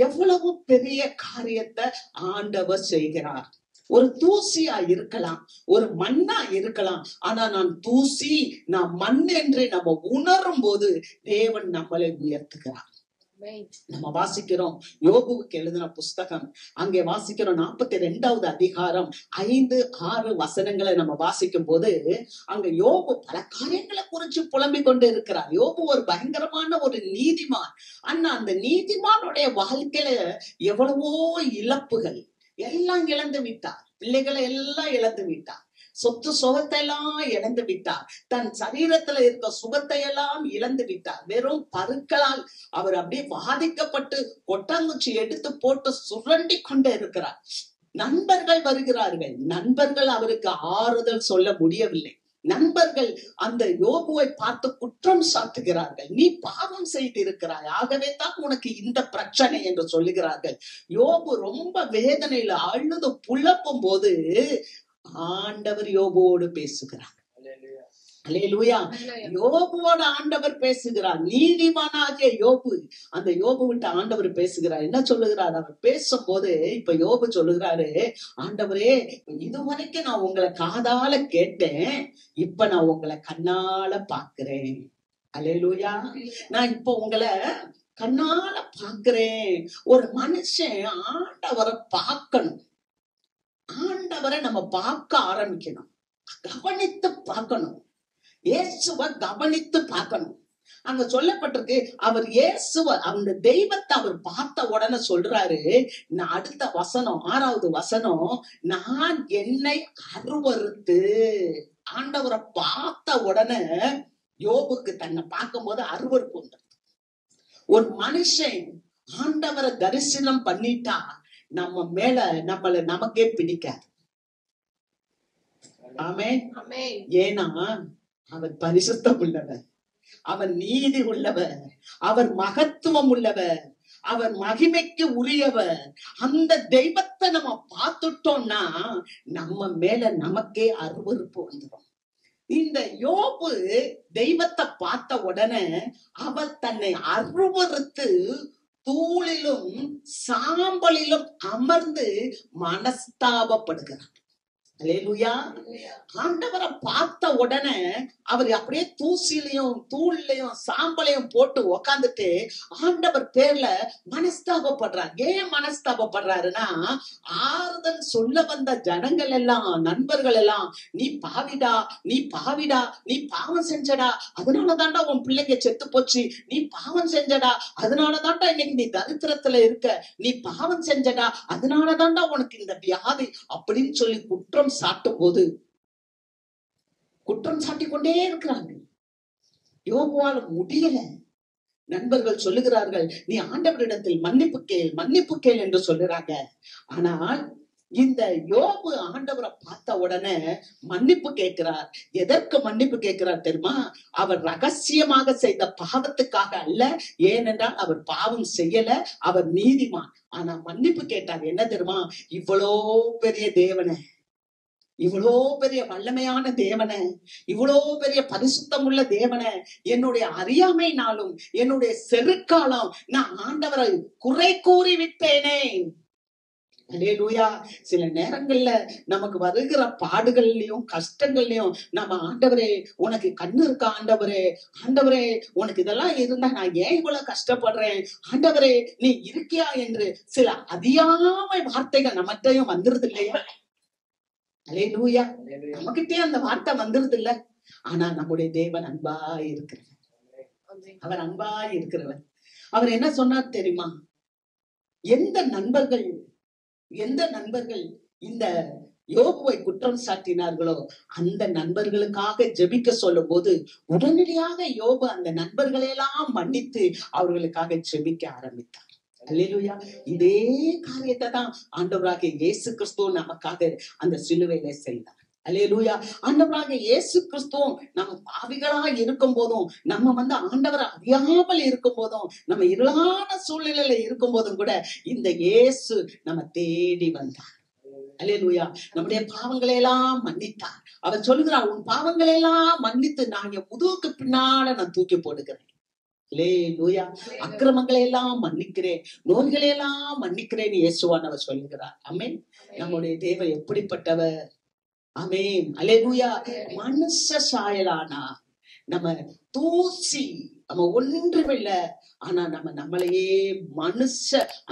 எவ்வளவு பெரிய காரியத்தை ஆண்டவர் செய்கிறார். ஒரு தூசியா இருக்கலாம், ஒரு மண்ணா இருக்கலாம், ஆனா நான் தூசி, நான் மண் என்று நம்ம உணரும் போது தேவன் நம்மளை உயர்த்துகிறார். நம்ம வாசிக்கிறோம் யோபுவுக்கு எழுதின புஸ்தகம், அங்கே வாசிக்கிறோம் 42வது அதிகாரம் 5-6 வசனங்களை நம்ம வாசிக்கும் போது அங்க யோபு பல காரியங்களை குறிச்சு புலம்பிக் கொண்டு இருக்கிறார். யோபு ஒரு பயங்கரமான ஒரு நீதிமான். ஆனா அந்த நீதிமானுடைய வாழ்க்கையில எவ்வளவோ இழப்புகள் எல்லாம் இழந்து விட்டார். பிள்ளைகளை எல்லாம் இழந்து விட்டார். சொத்து சுகத்தை எல்லாம் இழந்து விட்டார். தன் சரீரத்துல இருக்க சுகத்தை எல்லாம் இழந்து விட்டார். வெறும் பருக்களால் அவர் அப்படியே பாதிக்கப்பட்டு கொட்டாங்குச்சி எடுத்து போட்டு சுரண்டி கொண்டே இருக்கிறார். நண்பர்கள் வருகிறார்கள், நண்பர்கள் அவருக்கு ஆறுதல் சொல்ல முடியவில்லை. நண்பர்கள் அந்த யோபுவை பார்த்து குற்றம் சாட்டுகிறார்கள், நீ பாவம் செய்து இருக்கிறாய், ஆகவே தான் உனக்கு இந்த பிரச்சனை என்று சொல்லுகிறார்கள். யோபு ரொம்ப வேதனையில அழுது புலம்பும் போது ஆண்டவர் யோபுவோடு பேசுகிறார். அல்லேலூயா. யோபுவோட ஆண்டவர் பேசுகிறார். நீதிமானாகிய யோபு, அந்த யோபு விட்டு ஆண்டவர் பேசுகிறார். என்ன சொல்லுகிறார்? அவர் பேசும்போது இப்ப யோபு சொல்லுகிறாரு, ஆண்டவரே, இதுவரைக்கும் நான் உங்களை காதால கேட்டேன், இப்ப நான் உங்களை கண்ணால பாக்குறேன். அல்லேலூயா. நான் இப்போ உங்களை கண்ணால பாக்குறேன். ஒரு மனுஷன் ஆண்டவரை பார்க்கணும். ஆண்டவரை நம்ம பார்க்க ஆரம்பிக்கணும், கவனித்து பார்க்கணும், இயேசுவை கவனித்து பார்க்கணும். அங்க சொல்லப்பட்டிருக்கு, அவர் இயேசுவ அந்த தெய்வத்தை அவர் பார்த்த உடனே சொல்றாரு, நான் அடுத்த வசனம் 6வது வசனம், நான் என்னை அருவருத்து. ஆண்டவரை பார்த்த உடனே யோபுக்கு தன்னை பார்க்கும் போது அருவருப்பு உண்டு. ஒரு மனுஷன் ஆண்டவரை தரிசனம் பண்ணிட்டா நம்ம மேல நமக்கே பிடிக்காது. ஆமென். ஏன்னா அவர் பரிசுத்தம் உள்ளவர், அவர் நீதி உள்ளவர், அவர் மகத்துவம் உள்ளவர், அவர் மகிமைக்கு உரியவர். அந்த தெய்வத்தை நம்ம பார்த்துட்டோம்னா நம்ம மேல நமக்கே அருவருப்பு வந்துடும். இந்த யோபு தெய்வத்தை பார்த்த உடனே அவர் தன்னை அருவருத்து தூளிலும் சாம்பலிலும் அமர்ந்து மனஸ்தாபப்படுகிறார். அல்லேலூயா. ஆண்டவரை பார்த்த உடனே அவர் அப்படியே தூசிலையும் தூள்லையும் சாம்பலையும் போட்டு உக்காந்துட்டு ஆண்டவர் பேர்ல மனஸ்தாபப்படுறார். ஏன் மனஸ்தாபப்படுறாருன்னா, ஆறுதல் சொல்ல வந்த ஜனங்கள் எல்லாம், நண்பர்கள் எல்லாம், நீ பாவிடா, நீ பாவிடா, நீ பாவம் செஞ்சடா, அதனாலதான்டா உன் பிள்ளைங்க செத்து போச்சு, நீ பாவம் செஞ்சடா, அதனாலதான்டா இன்னைக்கு நீ தரித்திரத்துல இருக்க, நீ பாவம் செஞ்சடா, அதனாலதான்டா உனக்கு இந்த வியாதி அப்படின்னு சொல்லி குற்றம் சாட்டும் போது குற்றம் சாட்டிக் கொண்டே இருக்கிறாங்க. யோபுவால முடியல. நண்பர்கள் சொல்லுகிறார்கள், நீ ஆண்டவரிடத்தில் மன்னிப்பு கேள் என்று சொல்லுறாங்க. ஆனால் இந்த யோபு ஆண்டவரை பார்த்த உடனே மன்னிப்பு கேட்கிறார். எதற்கு மன்னிப்பு கேட்கிறார் தெரியுமா? அவர் ரகசியமாக செய்த பாவத்துக்காக அல்ல. ஏனென்றால் அவர் பாவம் செய்யல, அவர் நீதிமான். ஆனா மன்னிப்பு கேட்டார். என்ன தெரியுமா? இவ்வளோ பெரிய தேவனை, இவ்வளோ பெரிய வல்லமையான தேவனை, இவ்வளோ பெரிய பரிசுத்தம் உள்ள தேவனை என்னுடைய அறியாமைனாலும் என்னுடைய செருக்காலம் நான் ஆண்டவரை குறை கூறி விட்டேனே. அல்லேலூயா. சில நேரங்கள்ல நமக்கு வருகிற பாடுகள்லயும் கஷ்டங்கள்லயும் நம்ம ஆண்டவரே உனக்கு கண்ணு இருக்கா, ஆண்டவரே, ஆண்டவரே உனக்கு இதெல்லாம் இருந்தா நான் ஏன் இவ்வளவு கஷ்டப்படுறேன், ஆண்டவரே நீ இருக்கியா என்று சில அதிகாமை வார்த்தைகள் நம்மகிட்டயும் வந்துருது இல்லையா? அல்லேலூயா. நமக்கிட்டே அந்த வார்த்தை வந்துருது இல்ல. ஆனா நம்முடைய தேவன் அன்பா இருக்கிறவர். அவர் அன்பா இருக்கிறவர். அவர் என்ன சொன்னார் தெரியுமா? எந்த நண்பர்கள் இந்த யோபுவை குற்றம் சாட்டினார்களோ அந்த நண்பர்களுக்காக ஜெபிக்க சொல்லும் போது உடனடியாக யோபு அந்த நண்பர்களெல்லாம் மன்னித்து அவர்களுக்காக ஜெபிக்க ஆரம்பித்தார். அல்லேலூயா. இதே காரியத்தை தான் ஆண்டவராகிய இயேசு கிறிஸ்துவ நமக்காக அந்த சிலுவையில செய்தார். அல்லேலூயா. ஆண்டவராகிய இயேசு கிறிஸ்துவும் நம்ம பாவிகளா இருக்கும் போதும், நம்ம ஆண்டவரை அறியாமல் இருக்கும் போதும், நம்ம இருளான சூழ்நிலையில இருக்கும் போதும் கூட இந்த இயேசு நம்ம தேடி வந்தார். அல்லேலூயா. நம்முடைய பாவங்களை எல்லாம் மன்னித்தார். அவர் சொல்லுகிறார், உன் பாவங்களை எல்லாம் மன்னித்து நான் என் முதுகுக்கு பின்னால நான் தூக்கி போடுகிறேன். அல்லேலூயா. அக்கிரமங்களை எல்லாம் மன்னிக்கிறேன், நோய்களை எல்லாம் மன்னிக்கிறேன் இயேசுவானவர் சொல்லுகிறார். ஆமென். நம்முடைய தேவன் எப்படிப்பட்டவர். ஆமென். அல்லேலூயா. மனுஷ சாயலானா, நம்ம தூசி, நம்ம ஒன்றுமில்ல. ஆனா நம்மளையே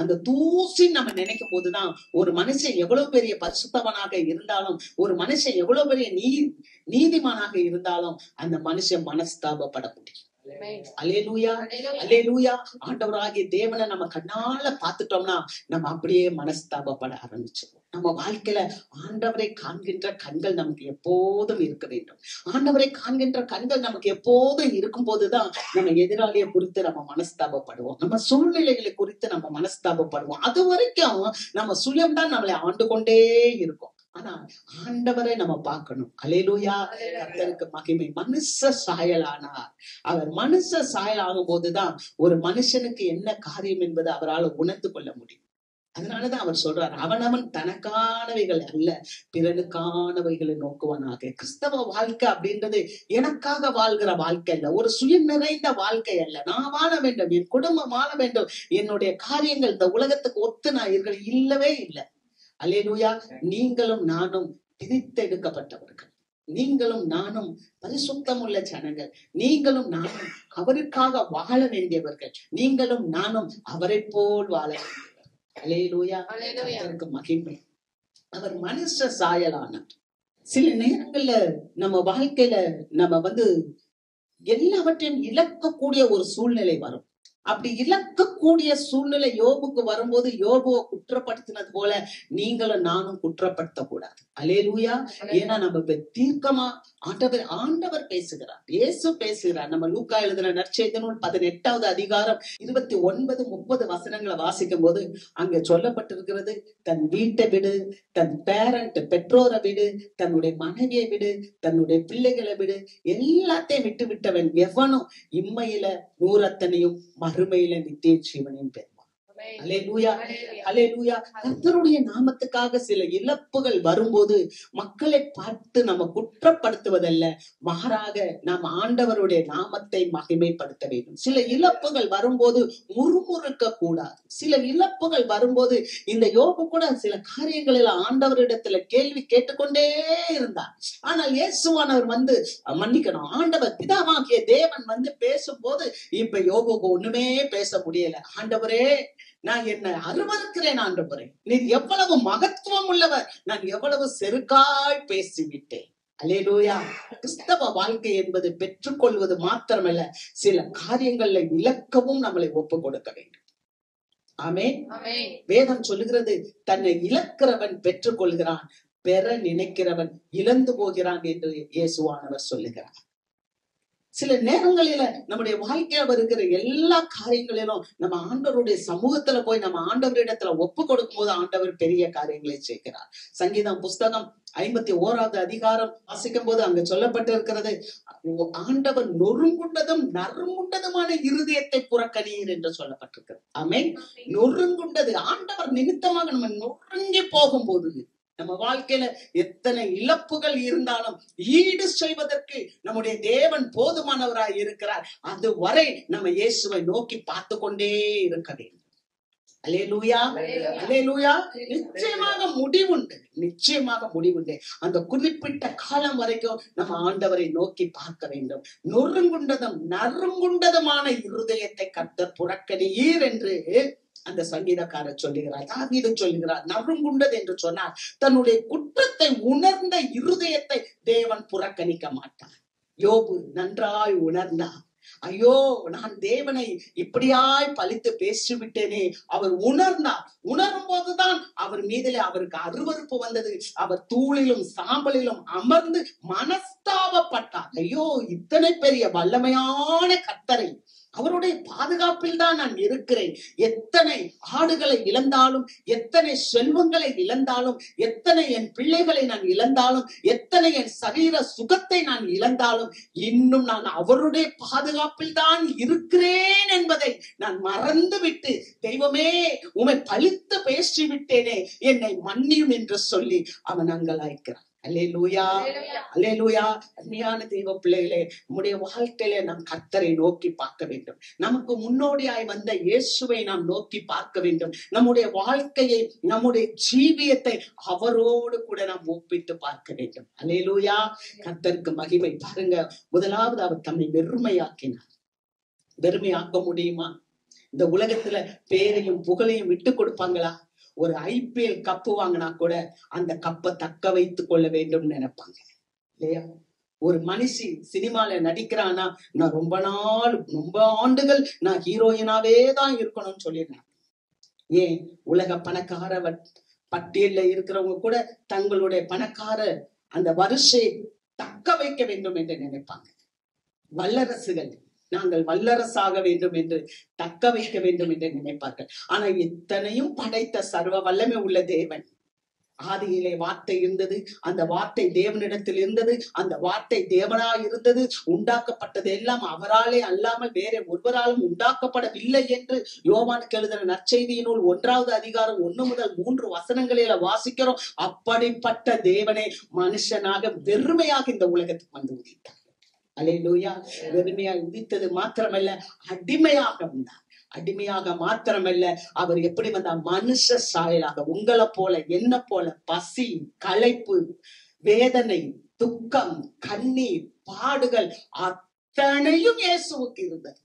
அந்த தூசி நம்ம நினைக்கும் போதுதான் ஒரு மனுஷன் எவ்வளவு பெரிய பரிசுத்தவனாக இருந்தாலும், ஒரு மனுஷன் எவ்வளவு பெரிய நீதிமானாக இருந்தாலும் அந்த மனுஷன் மனஸ்தாபப்பட முடியும். அல்லேலூயா. அல்லேலூயா. ஆண்டவராகிய தேவனை நம்ம கண்ணால பாத்துட்டோம்னா நம்ம அப்படியே மனஸ்தாபப்பட ஆரம்பிச்சிடும். நம்ம வாழ்க்கையில ஆண்டவரை காண்கின்ற கண்கள் நமக்கு எப்போதும் இருக்க வேண்டும். ஆண்டவரை காண்கின்ற கண்கள் நமக்கு எப்போதும் இருக்கும் போதுதான் நம்ம எதிராளியை குறித்து நம்ம மனஸ்தாபப்படுவோம், நம்ம சூழ்நிலைகளை குறித்து நம்ம மனஸ்தாபப்படுவோம். அது வரைக்கும் நம்ம சுயம்தான் நம்மளை ஆண்டு கொண்டே இருக்கும். ஆனா ஆண்டவரை நம்ம பார்க்கணும். அல்லேலூயா. கர்த்தருக்கு மகிமை. மனுஷ சாயலானார். அவர் மனுஷ சாயல் ஆகும் போதுதான் ஒரு மனுஷனுக்கு என்ன காரியம் என்பது அவரால் உணர்ந்து கொள்ள முடியும். அதனாலதான் அவர் சொல்றார், அவனவன் தனக்கானவைகள் அல்ல பிறனுக்கானவைகளை நோக்குவனாக. கிறிஸ்தவ வாழ்க்கை அப்படின்றது எனக்காக வாழ்கிற வாழ்க்கை அல்ல, ஒரு சுய நிறைந்த வாழ்க்கை அல்ல. நான் வாழ வேண்டும், என் குடும்பம் வாழ வேண்டும், என்னுடைய காரியங்கள் இந்த உலகத்துக்கு ஒத்து நான் இல்லவே இல்லை. அல்லேலூயா. நீங்களும் நானும் பிரித்தெடுக்கப்பட்டவர்கள். நீங்களும் நானும் பரிசுத்தம் உள்ள ஜனங்கள். நீங்களும் நானும் அவருக்காக வாழ வேண்டியவர்கள். நீங்களும் நானும் அவரை போல் வாழ வேண்டியவர்கள். அல்லேலூயா, கர்த்தருக்கு மகிமை. அவர் மனுஷ சாயலானார். சில நேரங்கள்ல நம்ம வாழ்க்கையில நம்ம எல்லாவற்றையும் இழக்கக்கூடிய ஒரு சூழ்நிலை வரும். அப்படி இழக்கக்கூடிய சூழ்நிலை யோபுக்கு வரும்போது யோபுவை குற்றப்படுத்தினது போல நீங்களும் நானும் குற்றப்படுத்தக்கூடாது. அல்லேலூயா. ஏன்னா நம்ம தீர்க்கமா ஆண்டவர் பேசுகிறார், இயேசு பேசுகிறார். நம்ம லூக்கா எழுதின நற்செய்தி நூல் 18வது அதிகாரம் 29, 30 வசனங்களை வாசிக்கும் போது அங்க சொல்லப்பட்டிருக்கிறது, தன் வீட்டை விடு, தன் பெற்றோரை விடு, தன்னுடைய மனைவியை விடு, தன்னுடைய பிள்ளைகளை விடு, எல்லாத்தையும் விட்டு விட்டவன் எவனும் இம்மையில நூறத்தனையும் மறுமையில நித்திய ஜீவனையும் பெறுவான். அல்லேலூயா, அல்லேலூயா. கர்த்தருடைய நாமத்துக்காக சில இழப்புகள் வரும்போது மக்களை பார்த்து நம்ம குற்றப்படுத்துவதல்ல, மாறாக நாம் ஆண்டவருடைய நாமத்தை மகிமைப்படுத்த வேண்டும். சில இழப்புகள் வரும்போது முறுமுறுக்க கூடாது. சில இழப்புகள் வரும்போது இந்த யோபு கூட சில காரியங்களில் ஆண்டவரிடத்துல கேள்வி கேட்டுக்கொண்டே இருந்தார். ஆனால் இயேசுவானவர் மன்னிக்கணும், ஆண்டவர் பிதாவாகிய தேவன் பேசும்போது இப்ப யோபுக்கு ஒண்ணுமே பேச முடியல. ஆண்டவரே, நான் என்ன அருவருக்கிறேன் ஆண்டவரே, நீர் எவ்வளவு மகத்துவம் உள்ளவர், நான் எவ்வளவு செருக்காய் பேசிவிட்டேன். அல்லேலூயா. கிறிஸ்தவ வாழ்க்கை என்பது பெற்றுக்கொள்வது மாத்திரமல்ல, சில காரியங்களை இழக்கவும் நம்மளை ஒப்பு கொடுக்க வேண்டும். ஆமென். வேதம் சொல்லுகிறது, தன்னை இழக்கிறவன் பெற்றுக் கொள்கிறான், பெற நினைக்கிறவன் இழந்து போகிறான் என்று இயேசுவானவர் சொல்லுகிறார். சில நேரங்களில நம்முடைய வாழ்க்கையில வருகிற எல்லா காரியங்களிலும் நம்ம ஆண்டவருடைய சமூகத்துல போய் நம்ம ஆண்டவரிடத்துல ஒப்பு கொடுக்கும் போது ஆண்டவர் பெரிய காரியங்களை செய்கிறார். சங்கீதம் புஸ்தகம் 51வது அதிகாரம் வாசிக்கும் போது அங்க சொல்லப்பட்டிருக்கிறது, ஆண்டவர் நொறுங்குண்டதும் நறுங்குண்டதுமான இருதயத்தை புறக்கணியீர் என்று சொல்லப்பட்டிருக்கிறது. ஆமென். நொறுங்குண்டது, ஆண்டவர் நிமித்தமாக நம்ம நொறுங்கி போகும்போது நம்ம வாழ்க்கையில எத்தனை இழப்புகள் இருந்தாலும் ஈடு செய்வதற்கு நம்முடைய தேவன் போதுமானவராய் இருக்கிறார். அதுவரை நம்ம இயேசுவை நோக்கி பார்த்து கொண்டே இருக்க வேண்டும். அல்லேலூயா, அல்லேலூயா. நிச்சயமாக முடிவுண்டு, நிச்சயமாக முடிவுண்டு. அந்த குறிப்பிட்ட காலம் வரைக்கும் நம்ம ஆண்டவரை நோக்கி பார்க்க வேண்டும். நொறுங்குண்டதும் நறுங்குண்டதுமான இருதயத்தை கர்த்தர் புறக்கணியீர் என்று அந்த சங்கீதக்காரர் சொல்லுகிறார், தாவீது சொல்லுகிறார். நறுங்குண்டது என்று சொன்னார், தன்னுடைய குற்றத்தை உணர்ந்த இருதயத்தை தேவன் புறக்கணிக்க மாட்டார். யோபு நன்றாய் உணர்ந்தார். ஐயோ, நான் தேவனை இப்படியாய் பழித்து பேசிவிட்டேனே. அவர் உணர்ந்தார். உணரும் போதுதான் அவர் மீதிலே அவருக்கு அருவருப்பு வந்தது. அவர் தூளிலும் சாம்பலிலும் அமர்ந்து மனஸ்தாபப்பட்டார். ஐயோ, இத்தனை பெரிய வல்லமையான கர்த்தரை, அவருடைய பாதுகாப்பில் தான் நான் இருக்கிறேன். எத்தனை ஆடுகளை இழந்தாலும், எத்தனை செல்வங்களை இழந்தாலும், எத்தனை என் பிள்ளைகளை நான் இழந்தாலும், எத்தனை என் சரீர சுகத்தை நான் இழந்தாலும், இன்னும் நான் அவருடைய பாதுகாப்பில் தான் இருக்கிறேன் என்பதை நான் மறந்து விட்டு, தெய்வமே, உம்மை பழித்து பேசிவிட்டேனே, என்னை மன்னியும் என்று சொல்லி அவன் அங்கலாய்க்கிறான். அல்லேலூயா, அல்லேலூயா. அருமையான தெய்வ பிள்ளைகளே, நம்முடைய வாழ்க்கையில நாம் கர்த்தரை நோக்கி பார்க்க வேண்டும். நமக்கு முன்னோடியாய் வந்த இயேசுவை நாம் நோக்கி பார்க்க வேண்டும். நம்முடைய வாழ்க்கையை, நம்முடைய ஜீவியத்தை அவரோடு கூட நாம் ஒப்பிட்டு பார்க்க வேண்டும். அல்லேலூயா, கர்த்தருக்கு மகிமை. பாருங்க, முதலாவது அவர் தம்மை வெறுமையாக்கினார். வெறுமையாக்க முடியுமா? இந்த உலகத்துல பேரையும் புகழையும் விட்டு கொடுப்பாங்களா? ஒரு IPL கப்பு வாங்கினா கூட அந்த கப்பை தக்க வைத்துக் கொள்ள வேண்டும் நினைப்பாங்க இல்லையா? ஒரு மனுஷி சினிமால நடிக்கிறானா, நான் ரொம்ப ஆண்டுகள் நான் ஹீரோயினாவே தான் இருக்கணும்னு சொல்லிடுறேன். ஏன்? உலக பணக்கார பட்டியல்ல இருக்கிறவங்க கூட தங்களுடைய பணக்கார அந்த வரிசையை தக்க வைக்க வேண்டும் என்று நினைப்பாங்க. வல்லரசுகள், நாங்கள் வல்லரசாக வேண்டும் என்று, தக்க வைக்க வேண்டும் என்று நினைப்பார்கள். ஆனா இத்தனையும் படைத்த சர்வ வல்லமை உள்ள தேவன், ஆதியிலே வார்த்தை இருந்தது, அந்த வார்த்தை தேவனிடத்தில் இருந்தது, அந்த வார்த்தை தேவனாய் இருந்தது, உண்டாக்கப்பட்டது எல்லாம் அவராலே அல்லாமல் வேற ஒருவராலும் உண்டாக்கப்படவில்லை என்று யோவானுக்கு எழுதின நற்செய்தியினுள் 1வது அதிகாரம் 1 முதல் 3 வசனங்களில வாசிக்கிறோம். அப்படிப்பட்ட தேவனை மனுஷனாக வெறுமையாக இந்த உலகத்துக்கு வந்து உதித்தார். அல்லேலூயா. வெறுமையாக உதித்தது மாத்திரமல்ல, அடிமையாக வந்தார். அடிமையாக மாத்திரமல்ல, அவர் எப்படி வந்தார்? மனுஷ சாயலாக, உங்களை போல என்ன போல பசி, களைப்பு, வேதனை, துக்கம், கண்ணீர், பாடுகள் அத்தனையும் இயேசுவுக்கு இருந்தது.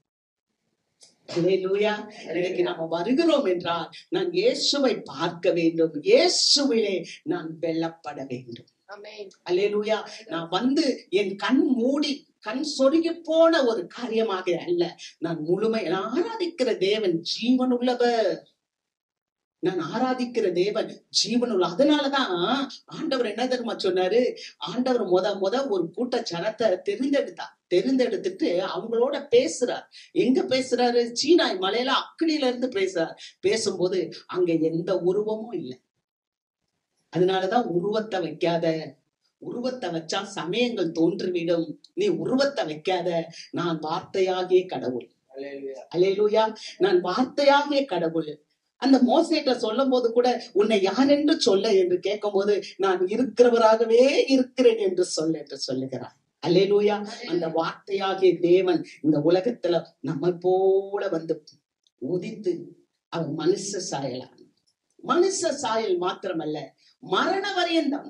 அல்லேலூயா. இன்னைக்கு நாம வருகிறோம் என்றால் நான் இயேசுவை பார்க்க வேண்டும், இயேசுவிலே நான் வெல்லப்பட வேண்டும். அல்லேலூயா. நான் வந்து என் கண் மூடி கண் சொருகி போன ஒரு காரியமாக அல்ல, நான் ஆராதிக்கிற தேவன் ஜீவனுள்ளவர். நான் ஆராதிக்கிற தேவன் ஜீவனுள்ள. அதனாலதான் ஆண்டவர் என்ன தெரியுமா சொன்னாரு? ஆண்டவர் முத ஒரு கூட்ட ஜனத்தை தெரிந்தெடுத்துட்டு அவங்களோட பேசுறார். எங்க பேசுறாரு? சீனாய் மலையில அக்கினியில இருந்து பேசுறார். பேசும்போது அங்க எந்த உருவமும் இல்லை. அதனாலதான் உருவத்தை வைக்காத, உருவத்தை வச்சா சமயங்கள் தோன்றிவிடும். நீ உருவத்தை வைக்காத, நான் வார்த்தையாகிய கடவுள். அல்லேலூயா. நான் வார்த்தையாகிய கடவுள். அந்த மோசேட்ட சொல்லும் போது கூட உன்னை யார் என்று சொல்ல என்று கேட்கும் போது நான் இருக்கிறவராகவே இருக்கிறேன் என்று சொல்லுகிறார். அல்லேலூயா. அந்த வார்த்தையாகிய தேவன் இந்த உலகத்துல நம்ம போல வந்து உதித்து அவர் மனுஷ சாயல் மாத்திரமல்ல, மரண பரியந்தம்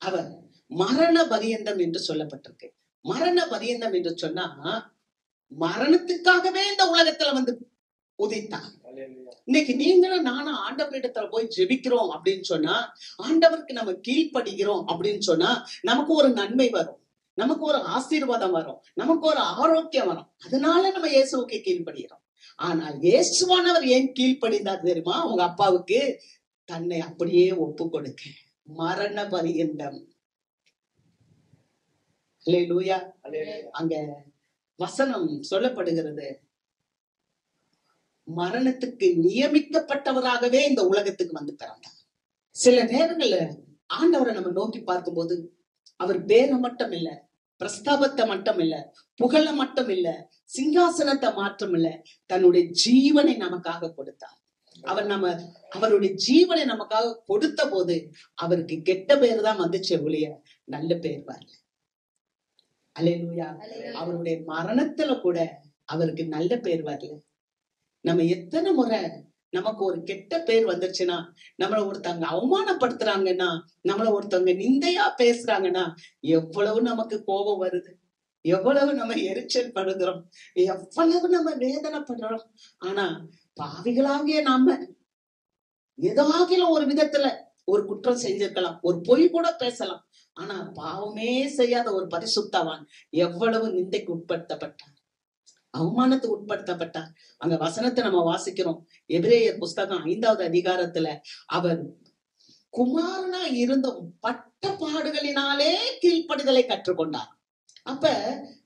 அவர் மரண பரியந்தம் என்று சொல்லப்பட்டிருக்கு. மரண பரியந்தம் என்று சொன்னா மரணத்துக்காகவே இந்த உலகத்துல வந்து உதித்தார். இன்னைக்கு நீங்களும் நானும் ஆண்டவரிடத்துல போய் ஜெபிக்கிறோம் அப்படின்னு சொன்னா, ஆண்டவருக்கு நம்ம கீழ்ப்படுகிறோம் அப்படின்னு சொன்னா நமக்கு ஒரு நன்மை வரும், நமக்கு ஒரு ஆசீர்வாதம் வரும், நமக்கு ஒரு ஆரோக்கியம் வரும். அதனால நம்ம இயேசுவுக்கு கீழ்ப்படுகிறோம். ஆனால் இயேசுவானவர் ஏன் கீழ்ப்படிந்தார் தெரியுமா? அவங்க அப்பாவுக்கு தன்னை அப்படியே ஒப்பு கொடுக்க மரண பரியந்தம். அல்லேலூயா. அங்க வசனம் சொல்லப்படுகிறது, மரணத்துக்கு நியமிக்கப்பட்டவராகவே இந்த உலகத்துக்கு வந்து பிறந்தார். சில நேரங்கள்ல ஆண்டவரை நம்ம நோக்கி பார்க்கும்போது அவர் பேரை மட்டும் இல்ல, பிரஸ்தாபத்தை மட்டும் இல்ல, புகழ மட்டும் இல்ல, சிங்காசனத்தை மாற்றம் இல்ல, தன்னுடைய ஜீவனை நமக்காக கொடுத்தார். அவருடைய ஜீவனை நமக்காக கொடுத்த போது அவருக்கு கெட்ட பேர் தான் வந்துச்சு ஒழிய நல்ல பேர் வரல. அல்லேலூயா. அவருடைய மரணத்துல கூட அவருக்கு நல்ல பேர் வரல. நம்ம எத்தனை முறை நமக்கு ஒரு கெட்ட பேர் வந்துருச்சுன்னா, நம்மள ஒருத்தவங்க அவமானப்படுத்துறாங்கன்னா, நம்மள ஒருத்தவங்க நிந்தையா பேசுறாங்கன்னா எவ்வளவு நமக்கு கோபம் வருது, எவ்வளவு நம்ம எரிச்சல் படுகிறோம், எவ்வளவு நம்ம வேதனைப்படுறோம். ஆனா பாவிகளாகிய நாம ஏதாகில ஒரு விதத்துல ஒரு குற்றம் செஞ்சிருக்கலாம், ஒரு பொய் கூட பேசலாம். ஆனா பாவமே செய்யாத ஒரு பரிசுத்தவான் எவ்வளவு நிந்தைக்கு உட்படுத்தப்பட்டார், அவமானத்துக்கு உட்படுத்தப்பட்டார். அங்க வசனத்தை நம்ம வாசிக்கிறோம். எபிரேயர் புஸ்தகம் 5வது அதிகாரத்துல அவர் குமாரனா இருந்தும் பட்ட பாடுகளினாலே கீழ்ப்படிதலை கற்றுக்கொண்டார். அப்ப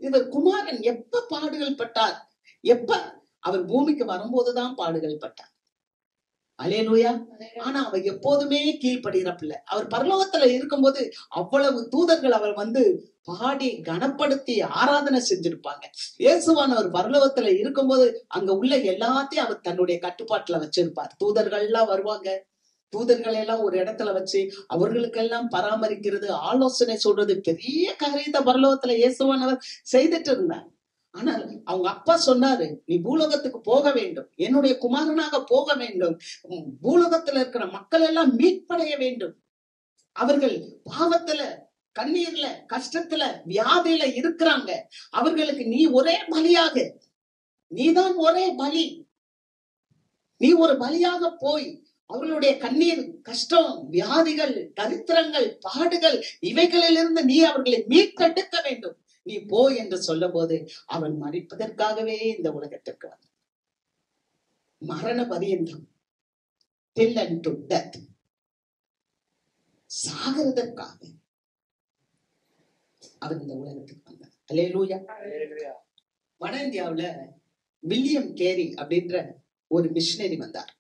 இவர் குமாரன் எப்ப பாடுகள் பட்டார்? எப்ப? அவர் பூமிக்கு வரும்போதுதான் பாடுகள் பட்டார். அல்லேலூயா. ஆனா அவர் எப்போதுமே கீழ்ப்படுகிற பிள்ளை. அவர் பரலோகத்துல இருக்கும்போது அவ்வளவு தூதர்கள் அவர் வந்து பாடி கனப்படுத்தி ஆராதனை செஞ்சிருப்பாங்க. இயேசுவானவர் பரலோகத்துல இருக்கும்போது அங்க உள்ள எல்லாத்தையும் அவர் தன்னுடைய கட்டுப்பாட்டுல வச்சிருப்பார். தூதர்கள் எல்லாம் வருவாங்க, தூதர்கள் எல்லாம் ஒரு இடத்துல வச்சு அவர்களுக்கெல்லாம் பராமரிக்கிறது, ஆலோசனை சொல்றது, பெரிய காரியத்தை பரலோகத்துல இயேசுவானவர் செய்துட்டு இருந்தார். ஆனால் அவங்க அப்பா சொன்னாரு, நீ பூலோகத்துக்கு போக வேண்டும், என்னுடைய குமாரனாக போக வேண்டும், பூலோகத்துல இருக்கிற மக்கள் எல்லாம் மீட்படைய வேண்டும், அவர்கள் பாவத்துல கண்ணீர்ல கஷ்டத்துல வியாதியில இருக்கிறாங்க, அவர்களுக்கு நீ ஒரே பலியாக, நீதான் ஒரே பலி, நீ ஒரு பலியாக போய் அவர்களுடைய கண்ணீர் கஷ்டம் வியாதிகள் தரித்திரங்கள் பாடுகள் இவைகளிலிருந்து நீ அவர்களை மீட்டெடுக்க வேண்டும், நீ போ என்று சொல்லும் போது அவன் மரிப்பதற்காகவே இந்த உலகத்திற்கு வந்தான். மரண பரியந்தம், till unto death, சாகிறதற்காக அவர் இந்த உலகத்துக்கு வந்தார். அல்லேலூயா. வட இந்தியாவுல வில்லியம் கேரி அப்படின்ற ஒரு மிஷினரி வந்தார்.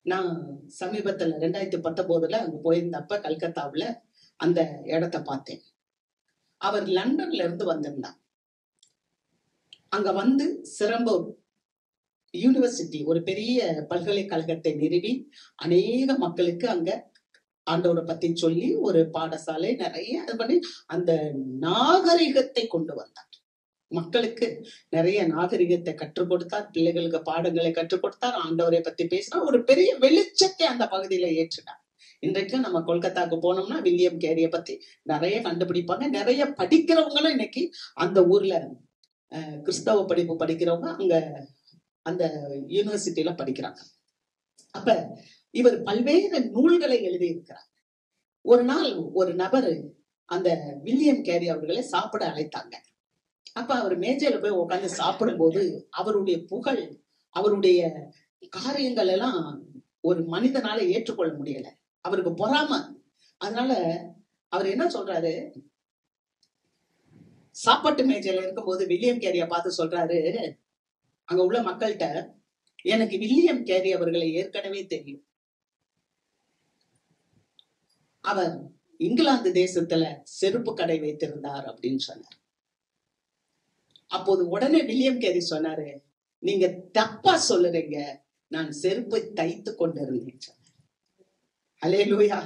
நான் சமீபத்துல 2019 அங்க போயிருந்தப்ப கல்கத்தாவுல அந்த இடத்தை பார்த்தேன். அவர் லண்டன்ல இருந்து வந்திருந்தார். அங்க வந்து சிரம்பூர் யூனிவர்சிட்டி ஒரு பெரிய பல்கலைக்கழகத்தை நிறுவி அநேக மக்களுக்கு அங்க ஆண்டவரை பத்தி சொல்லி ஒரு பாடசாலை நிறைய இது பண்ணி அந்த நாகரிகத்தை கொண்டு வந்தார். மக்களுக்கு நிறைய நாகரிகத்தை கற்றுக் கொடுத்தார், பிள்ளைகளுக்கு பாடங்களை கற்றுக் கொடுத்தார், ஆண்டவரை பத்தி பேசினார், ஒரு பெரிய வெளிச்சத்தை அந்த பகுதியில ஏற்றினார். இன்றைக்கு நம்ம கொல்கத்தாக்கு போனோம்னா வில்லியம் கேரிய பத்தி நிறைய கண்டுபிடிப்பாங்க. நிறைய படிக்கிறவங்களும் இன்னைக்கு அந்த ஊர்ல கிறிஸ்தவ படிப்பு படிக்கிறவங்க அங்க அந்த யூனிவர்சிட்டியில படிக்கிறாங்க. அப்ப இவர் பல்வேறு நூல்களை எழுதியிருக்கிறார். ஒரு நாள் ஒரு நபர் அந்த வில்லியம் கேரி அவர்களை சாப்பிட அழைத்தாங்க. அப்ப அவர் மேஜையில போய் உட்கார்ந்து சாப்பிடும் போது அவருடைய புகழ், அவருடைய காரியங்கள் எல்லாம் ஒரு மனிதனால ஏற்றுக்கொள்ள முடியல. அவருக்கு பொறாம. அதனால அவர் என்ன சொல்றாரு, சாப்பாட்டு மேஜையில இருக்கும்போது வில்லியம் கேரிய பார்த்து சொல்றாரு, அங்க உள்ள மக்கள்கிட்ட, எனக்கு வில்லியம் கேரி அவர்களை ஏற்கனவே தெரியும். அவர் இங்கிலாந்து தேசத்துல செருப்பு கடை வைத்திருந்தார் அப்படின்னு சொன்னார். அப்போது உடனே வில்லியம் கேரி சொன்னாரு, நீங்க தப்பா சொல்லுறீங்க, நான் செருப்பை தைத்து கொண்டிருந்தேன் சொன்னார். அல்லேலூயா.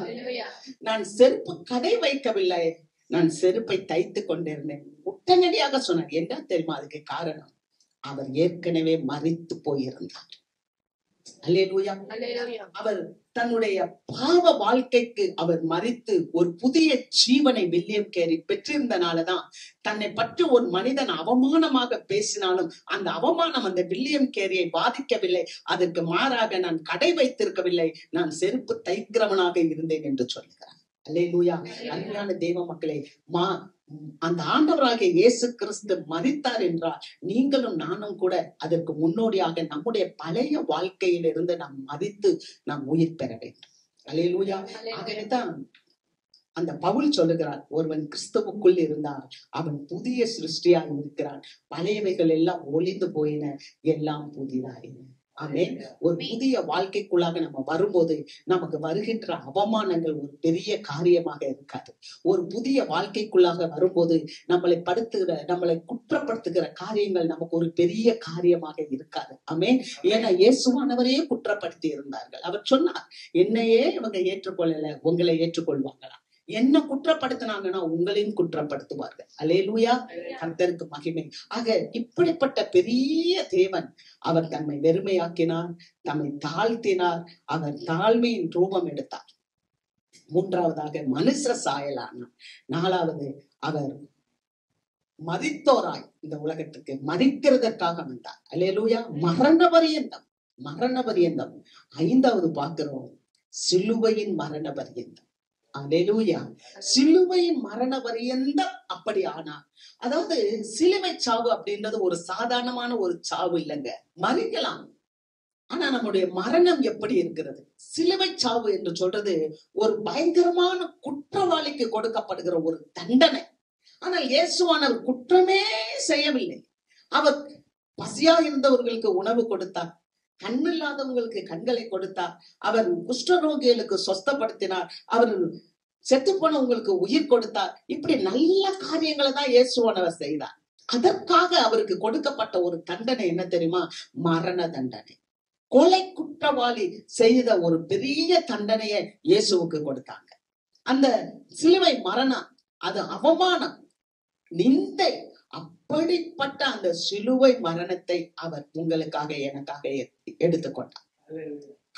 நான் செருப்பு கடை வைக்கவில்லை, நான் செருப்பை தைத்து கொண்டிருந்தேன். உடனடியாக சொன்னார். என்ன தெரியுமா அதுக்கு காரணம்? அவர் ஏற்கனவே மரித்து போயிருந்தார். அல்லேலூயா. அவர் தன்னுடைய பாவ வாழ்க்கைக்கு அவர் மரித்து ஒரு புதிய ஜீவனை வில்லியம் கேரி பெற்றிருந்தனாலதான் தன்னை பற்றி ஒரு மனிதன் அவமானமாக பேசினாலும் அந்த அவமானம் அந்த வில்லியம் கேரியை பாதிக்கவில்லை. அதற்கு மாறாக நான் கடை வைத்திருக்கவில்லை, நான் செருப்பு தைக்கிறவனாக இருந்தேன் என்று சொல்கிறார். அல்லேலூயா. அருமையான தேவ மக்களே, அந்த ஆண்டவராகிய இயேசு கிறிஸ்து மரித்தார் என்றால் நீங்களும் நானும் கூட அதற்கு முன்னோடியாக நம்முடைய பழைய வாழ்க்கையில இருந்து நாம் மரித்து நாம் உயிர் பெற வேண்டும். அல்லேலூயா. ஆகவேதான் அந்த பவுல் சொல்லுகிறார், ஒருவன் கிறிஸ்துவுக்குள் இருந்தால் அவன் புதிய சிருஷ்டியாக இருக்கிறான், பழையவைகள் எல்லாம் ஒளிந்து போயின, எல்லாம் புதிதாயின. ஆமென். ஒரு புதிய வாழ்க்கைக்குள்ளாக நம்ம வரும்போது நமக்கு வருகின்ற அவமானங்கள் ஒரு பெரிய காரியமாக இருக்காது. ஒரு புதிய வாழ்க்கைக்குள்ளாக வரும்போது நம்மளை குற்றப்படுத்துகிற காரியங்கள் நமக்கு ஒரு பெரிய காரியமாக இருக்காது. ஆமென். ஏன்னா இயேசுவானவரையே குற்றப்படுத்தி இருந்தார்கள். அவர் சொன்னார், என்னையே இவங்க ஏற்றுக்கொள்ளல, உங்களை ஏற்றுக்கொள்வாங்களா? என்ன குற்றப்படுத்தினாங்கன்னா உங்களையும் குற்றப்படுத்துவார்கள். அல்லேலூயா. கர்த்தருக்கு மகிமை. ஆக இப்படிப்பட்ட பெரிய தேவன் அவர் தம்மை வெறுமையாக்கினார், தம்மை தாழ்த்தினார், அவர் தாழ்மையின் ரூபம் எடுத்தார். மூன்றாவதாக மனுஷ சாயலானார். நாலாவது அவர் மரித்தோராய் இந்த உலகத்துக்கு மரிக்கிறதற்காக வந்தார். அல்லேலூயா. மரண பரியந்தம். ஐந்தாவது பார்க்கிறோம், சிலுவையின் மரண பரியந்தம். அல்லேலூயா. சிலுவையின் மரண பரியந்தம் அப்படி ஆனார். அதாவது சிலுவை சாவு அப்படின்றது ஒரு சாதாரணமான ஒரு சாவு இல்லைங்க. மரிக்கலாம், ஆனா நம்முடைய மரணம் எப்படி இருக்கிறது? சிலுவை சாவு என்று சொல்றது ஒரு பயங்கரமான குற்றவாளிக்கு கொடுக்கப்படுகிற ஒரு தண்டனை. ஆனால் இயேசுவானவர் குற்றமே செய்யவில்லை. அவர் பசியா இருந்தவர்களுக்கு உணவு கொடுத்தார், கண்ணில்லாதவங்களுக்கு கண்களை கொடுத்தார், அவர் குஷ்டரோகிகளுக்கு சொஸ்தப்படுத்தினார், அவர் செத்து போனவங்களுக்கு உயிர் கொடுத்தார். இப்படி நல்ல காரியங்களை தான் இயேசுவானவர் செய்தார். அதற்காக அவருக்கு கொடுக்கப்பட்ட ஒரு தண்டனை என்ன தெரியுமா? மரண தண்டனை. கொலை குற்றவாளி செய்த ஒரு பெரிய தண்டனையை இயேசுவுக்கு கொடுத்தாங்க. அந்த சிலுவை மரணம் அது அவமானம், நிந்தை. அப்படிப்பட்ட அந்த சிலுவை மரணத்தை அவர் உங்களுக்காக எனக்காக எடுத்துக்கொண்டார்.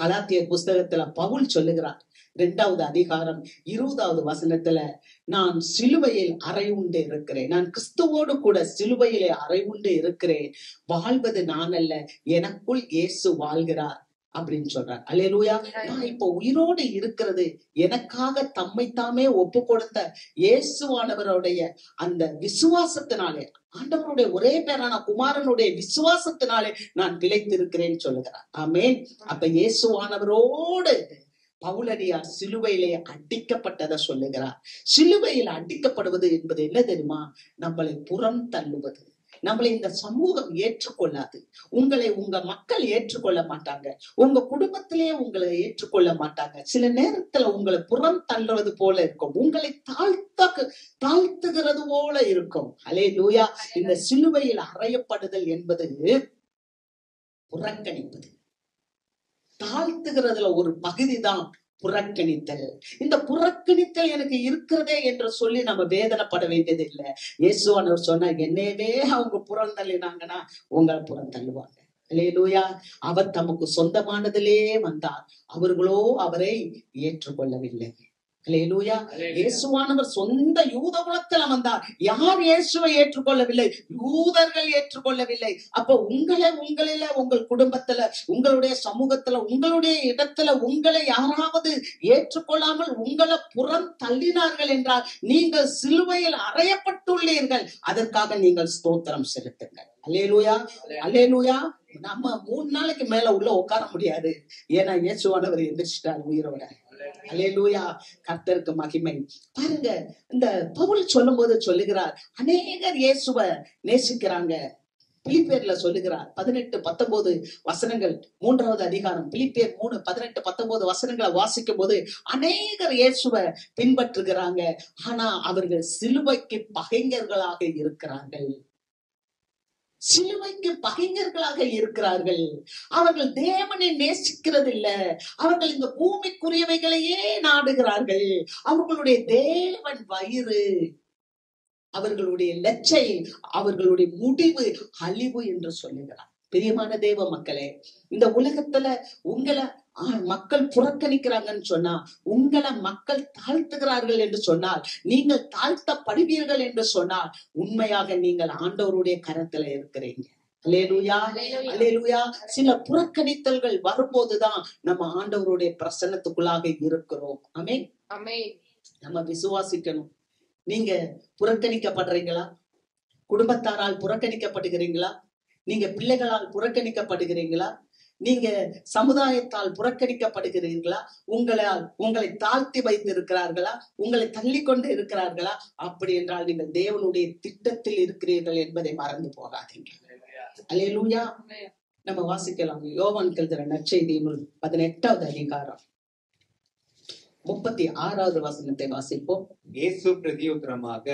கலாத்தியர் புஸ்தகத்துல பவுல் சொல்லுகிறார், 2வது அதிகாரம் 20வது வசனத்துல, நான் சிலுவையில் அறையுண்டு இருக்கிறேன், நான் கிறிஸ்துவோடு கூட சிலுவையிலே அறையுண்டு இருக்கிறேன், வாழ்வது நான் அல்ல, எனக்குள் இயேசு வாழ்கிறார் அப்படின்னு சொல்றார். அல்லேலூயா. நான் இப்ப உயிரோடு இருக்கிறது எனக்காக தம்மை தாமே ஒப்பு கொடுத்த இயேசுவானவருடைய அந்த விசுவாசத்தினாலே, ஆண்டவருடைய ஒரே பேரான குமாரனுடைய விசுவாசத்தினாலே நான் பிழைத்திருக்கிறேன்னு சொல்லுகிறார். ஆமென். அப்ப இயேசுவானவரோடு பவுலடியார் சிலுவையிலே அடிக்கப்பட்டதை சொல்லுகிறார். சிலுவையில் அடிக்கப்படுவது என்பது என்ன தெரியுமா? நம்மளை புறம் தள்ளுவது. நம்மளை இந்த சமூகம் ஏற்றுக்கொள்ளாது. உங்களை உங்க மக்கள் ஏற்றுக்கொள்ள மாட்டாங்க, உங்க குடும்பத்திலேயே உங்களை ஏற்றுக்கொள்ள மாட்டாங்க. சில நேரத்துல உங்களை புறம் தள்ளுவது போல இருக்கும், உங்களை தாழ்த்துகிறது போல இருக்கும். அல்லேலூயா. இந்த சிலுவையில் அறையப்படுதல் என்பது புறக்கணிப்பது. தாழ்த்துகிறதுல ஒரு பகுதிதான் புறக்கணித்தல். இந்த புறக்கணித்தல் எனக்கு இருக்கிறதே என்று சொல்லி நம்ம வேதனைப்பட வேண்டியது இல்லை. இயேசுவானவர் சொன்னா, என்னையவே அவங்க புறம் தள்ளினாங்கன்னா உங்களை புறம் தள்ளுவாங்க. அல்லேலூயா. அவர் தமக்கு சொந்தமானதிலே வந்தார், அவர்களோ அவரை ஏற்றுக்கொள்ளவில்லை. அல்லேலூயா. இயேசுவானவர் சொந்த யூத குலத்துல வந்தார். யார் இயேசுவை ஏற்றுக்கொள்ளவில்லை? யூதர்கள் ஏற்றுக்கொள்ளவில்லை. அப்ப உங்களில, உங்கள் குடும்பத்துல, உங்களுடைய சமூகத்துல, உங்களுடைய இடத்துல உங்களை யாராவது ஏற்றுக்கொள்ளாமல் உங்களை புறம் தள்ளினார்கள் என்றால் நீங்கள் சிலுவையில் அறையப்பட்டுள்ளீர்கள். அதற்காக நீங்கள் ஸ்தோத்திரம் செலுத்துங்கள். அல்லேலூயா, அல்லேலூயா. நம்ம 3 நாளைக்கு மேல உள்ள உட்கார முடியாது. ஏன்னா இயேசுவானவர் எந்திரிச்சிட்டார் உயிரோட. அல்லேலூயா. கர்த்தருக்கு மகிமை. பாருங்க, இந்த பவுல் சொல்லும் போது சொல்லுகிறார், அநேகர் இயேசுவை நேசிக்கிறாங்க. பிலிப்பியர்ல சொல்லுகிறார் 18-19 வசனங்கள், 3வது அதிகாரம் பிலிப்பியர் 3:18-19 வசனங்களை வாசிக்கும் போது அநேகர் இயேசுவை பின்பற்றுகிறாங்க. ஆனா அவர்கள் சிலுவைக்கு பகைஞர்களாக இருக்கிறார்கள். சிலுவைக்கு பகைஞர்களாக இருக்கிறார்கள். அவர்கள் தேவனை நேசிக்கிறது இல்ல. அவர்கள் இந்த பூமிக்குரியவைகளையே நாடுகிறார்கள். அவர்களுடைய தேவன் வயிறு, அவர்களுடைய லட்சை, அவர்களுடைய முடிவு அழிவு என்று சொல்லுகிறார். பிரியமான தேவ மக்களே, இந்த உலகத்துல உங்களை மக்கள் புறக்கணிக்கிறாங்கன்னு சொன்னா, உங்களை மக்கள் தாழ்த்துகிறார்கள் என்று சொன்னால், நீங்கள் தாழ்த்தப்படுவீர்கள் என்று சொன்னால், உண்மையாக நீங்கள் ஆண்டவருடைய கரத்துல இருக்கிறீங்க. அல்லேலூயா, அல்லேலூயா. சில புறக்கணித்தல்கள் வரும்போதுதான் நம்ம ஆண்டவருடைய பிரசன்னத்துக்குள்ளாக இருக்கிறோம். ஆமென், ஆமென். நம்ம விசுவாசிக்கணும். நீங்க புறக்கணிக்கப்படுறீங்களா? குடும்பத்தாரால் புறக்கணிக்கப்படுகிறீங்களா? நீங்க பிள்ளைகளால் புறக்கணிக்கப்படுகிறீங்களா? நீங்க சமுதாயத்தால் புறக்கணிக்கப்படுகிறீர்களா? உங்களை தாழ்த்தி வைத்திருக்கிறார்களா? உங்களை தள்ளி கொண்டு இருக்கிறார்களா? அப்படி என்றால் நீங்கள் தேவனுடைய திட்டத்தில் இருக்கிறீர்கள் என்பதை மறந்து போகாதீங்க. அல்லேலூயா. நம்ம வாசிக்கலாம். யோவான் எழுதின நற்செய்தி நூல் 18வது அதிகாரம் 36வது வசனத்தை வாசிப்போம். இயேசு பிரதியுத்தரமாக,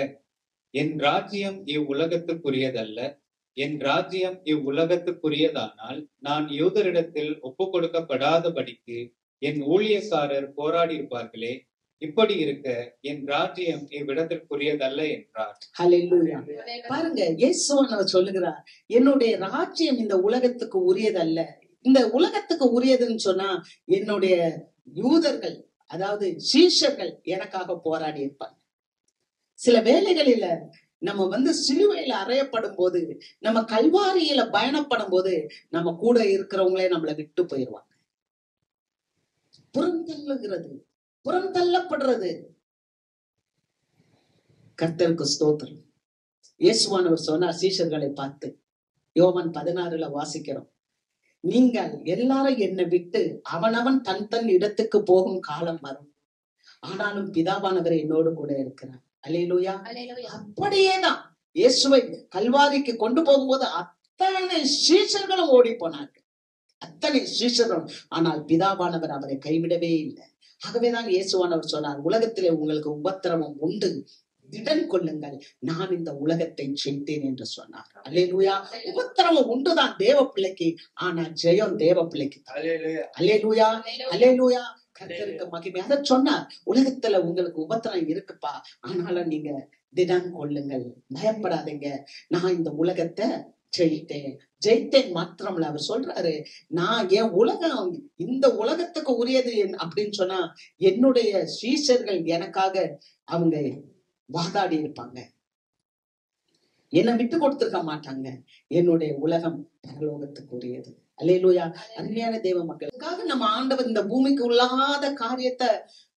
என் ராஜ்யம் இவ்வுலகத்துக்குரியதல்ல. என் ராஜ்யம் இவ்வுலகத்துக்குரியதானால் நான் யூதரிடத்தில் ஒப்பு கொடுக்கப்படாதபடிக்கு என் ஊழியக்காரர் போராடி இருப்பார்களே. இப்படி இருக்க என் ராஜ்யம் இவ்விடத்திற்குரியதல்ல என்றார். ஹல்லேலூயா. பாருங்க, இயேசுவானவர் சொல்லுகிறார், என்னுடைய ராஜ்யம் இந்த உலகத்துக்கு உரியதல்ல. இந்த உலகத்துக்கு உரியதுன்னு சொன்னா என்னுடைய யூதர்கள், அதாவது சீஷர்கள் எனக்காக போராடி இருப்பாங்க. சில வேளைகளில நம்ம சிலுவையில அறையப்படும் போது, நம்ம கல்வாரியில பயணப்படும் போது, நம்ம கூட இருக்கிறவங்களே நம்மளை விட்டு போயிடுவாங்க. புறந்தள்ளுகிறது, புறந்தள்ளப்படுறது. கர்த்தருக்கு ஸ்தோத்திரம். இயேசுவானவர் சொன்னார் சீஷர்களை பார்த்து, யோவான் 16ல வாசிக்கிறோம், நீங்கள் எல்லாரும் என்னை விட்டு அவனவன் தன் தன் இடத்துக்கு போகும் காலம் வரும், ஆனாலும் பிதாவானவர் என்னோடு கூட இருக்கிறார். அல்லேலூயா. அப்படியேதான் இயேசுவை கல்வாரிக்கு கொண்டு போகும்போது அத்தனை சீஷர்களும் ஓடி போனார்கள், அத்தனை சீஷர்களும். ஆனால் பிதாவானவர் அவரை கைவிடவே இல்லை. ஆகவேதான் இயேசுவானவர் சொன்னார், உலகத்திலே உங்களுக்கு உபத்திரவம் உண்டு, திடன் கொள்ளுங்கள், நான் இந்த உலகத்தை ஜெயித்தேன் என்று சொன்னார். அல்லேலூயா. உபத்திரவம் உண்டுதான் தேவ பிள்ளைக்கு, ஆனா ஜெயம் தேவ பிள்ளைக்கு. அல்லேலூயா, அல்லேலூயா. கர்த்தருக்கு மகிமை. அதை சொன்னார், உலகத்துல உங்களுக்கு உபத்திரம் இருக்குப்பா, ஆனாலும் நீங்க திடன் கொள்ளுங்கள், பயப்படாதீங்க, நான் இந்த உலகத்தை ஜெயித்தேன் மாத்திரம்ல. அவர் சொல்றாரு, நான் என் உலகம் இந்த உலகத்துக்கு உரியது அப்படின்னு சொன்னா, என்னுடைய சீஷர்கள் எனக்காக அவங்க வாதாடி இருப்பாங்க, என்னை விட்டு கொடுத்திருக்க மாட்டாங்க. என்னுடைய உலகம் பரலோகத்துக்கு உரியது. அல்லேலூயா. அருமையான தேவ மக்களுக்காக நம்ம ஆண்டவர் இந்த பூமிக்கு உள்ளாத காரியத்தை,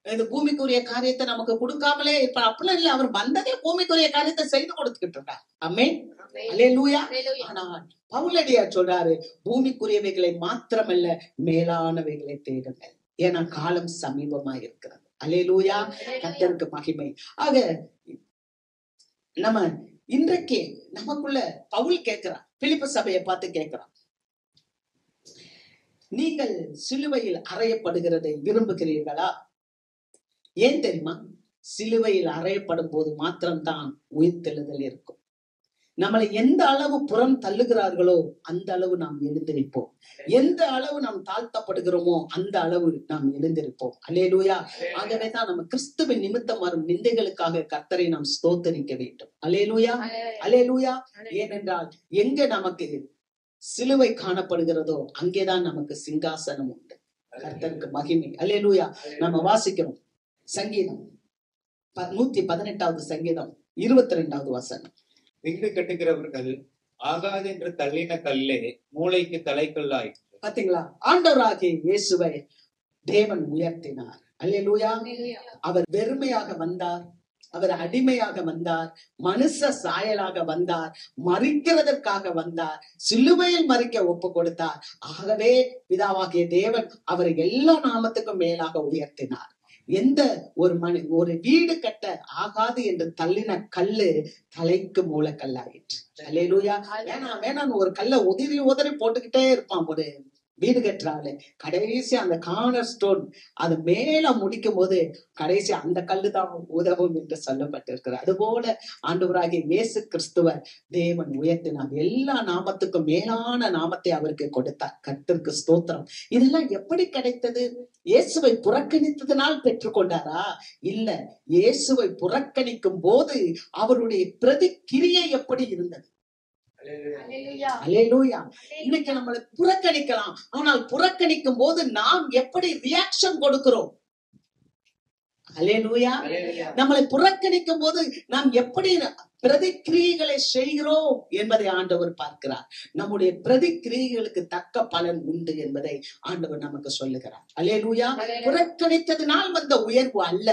இந்த பூமிக்குரிய காரியத்தை நமக்கு கொடுக்காமலே இப்ப அப்படிலாம் இல்ல. அவர் வந்ததே பூமிக்குரிய காரியத்தை செய்து கொடுத்துக்கிட்டு இருக்கார். ஆமென், அல்லேலூயா. ஆனால் பவுலடியார் சொல்றாரு, பூமிக்குரியவைகளை மாத்திரமல்ல மேலானவைகளை தேடுங்கள், ஏன்னா காலம் சமீபமா இருக்கிறது. அல்லேலூயா. கர்த்தருக்கு மகிமை. ஆக நம்ம இன்றைக்கு நமக்குள்ள பவுல் கேட்கிறார், பிலிப்பு சபையை பார்த்து கேட்கிறார், நீங்கள் சிலுவையில் அறையப்படுகிறதை விரும்புகிறீர்களா? ஏன் தெரியுமா? சிலுவையில் அறையப்படும் போது மாத்திரம்தான் உயிர்த்தெழுதல் இருக்கும். நம்மளை எந்த அளவு புறம் தள்ளுகிறார்களோ அந்த அளவு நாம் எழுந்திருப்போம். எந்த அளவு நாம் தாழ்த்தப்படுகிறோமோ அந்த அளவு நாம் எழுந்திருப்போம். அல்லேலூயா. ஆகவேதான் நம்ம கிறிஸ்துவின் நிமித்தம் வரும் நிந்தைகளுக்காக கர்த்தரை நாம் ஸ்தோத்தரிக்க வேண்டும். அல்லேலூயா, அல்லேலூயா. ஏனென்றால் எங்க நமக்கு சிலுவை காணப்படுகிறதோ அங்கேதான் நமக்கு சிங்காசனம் உண்டு. கர்த்தருக்கு மகிமை. அல்லேலூயா. நம்ம வாசிக்கிறோம் சங்கீதம் 118வது சங்கீதம் 22வது வசனம். விங்கு கட்டுகிறவர்கள் ஆகாது என்று தள்ளின கல்லே மூளைக்கு தலைக்கல்லாயிற்று. பாத்தீங்களா? ஆண்டவராகிய இயேசுவை தேவன் உயர்த்தினார். அல்லேலூயா. அவர் வெறுமையாக வந்தார், அவர் அடிமையாக வந்தார், மனுஷ சாயலாக வந்தார், மறிக்கிறதற்காக வந்தார், சிலுவையில் மறிக்க ஒப்பு கொடுத்தார். ஆகவே பிதாவாகிய தேவன் அவரை எல்லா நாமத்துக்கும் மேலாக உயர்த்தினார். எந்த ஒரு வீடு கட்ட ஆகாது என்று தள்ளின கல்லு தலைக்கு மூலக்கல்லாயிற்று. அல்லேலூயா. வேணான்னு ஒரு கல்லை உதறி போட்டுக்கிட்டே இருப்பான் ஒரு வீடு கட்டுறாள். கடைசி அந்த கார்னர் ஸ்டோன் அது மேல முடிக்கும் போது கடைசி அந்த கல்லுதான் உதவும் என்று சொல்லப்பட்டிருக்கிறது. அதுபோல ஆண்டவராகிய இயேசு கிறிஸ்துவ தேவன் உயர்த்தினார். எல்லா நாமத்துக்கும் மேலான நாமத்தை அவருக்கு கொடுத்தார். கர்த்தருக்கு ஸ்தோத்திரம். இதெல்லாம் எப்படி கிடைத்தது? இயேசுவை புறக்கணித்ததனால் பெற்றுக்கொண்டாரா? இல்ல. இயேசுவை புறக்கணிக்கும் போது அவருடைய பிரதிக்கிரியை எப்படி இருந்தது? அல்லேலூயா. இன்னைக்கு நம்மளை புறக்கணிக்கலாம், ஆனால் புறக்கணிக்கும் போது நாம் எப்படி ரியாக்ஷன் கொடுக்கிறோம்? அல்லேலூயா. நம்மளை புறக்கணிக்கும் போது நாம் எப்படி பிரதிக்கிரியைகளை செய்கிறோம் என்பதை ஆண்டவர் பார்க்கிறார். நம்முடைய பிரதிக்கிரியைகளுக்கு தக்க பலன் உண்டு என்பதை ஆண்டவர் நமக்கு சொல்லுகிறார். அல்லேலூயா. புறக்கணித்ததினால் வந்த உயர்வு அல்ல,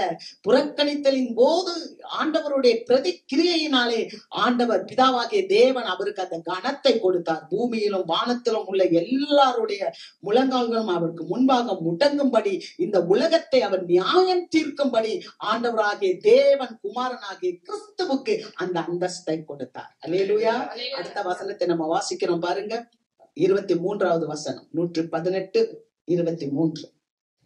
புறக்கணித்தலின் போது ஆண்டவருடைய பிரதிக்கிரியையினாலே ஆண்டவர் பிதாவாகிய தேவன் அவருக்கு அந்த கனத்தை கொடுத்தார். பூமியிலும் வானத்திலும் உள்ள எல்லாருடைய முழங்கால்களும் அவருக்கு முன்பாக முடங்கும்படி, இந்த உலகத்தை அவர் நியாயம் தீர்க்கும்படி ஆண்டவராகிய தேவன் குமாரனாகிய கிறிஸ்துவுக்கு அந்த அந்தஸ்தை கொடுத்தார். அல்லேலூயா. அடுத்த வசனத்தை நம்ம வாசிக்கிறோம் பாருங்க. 23வது வசனம். 118:23.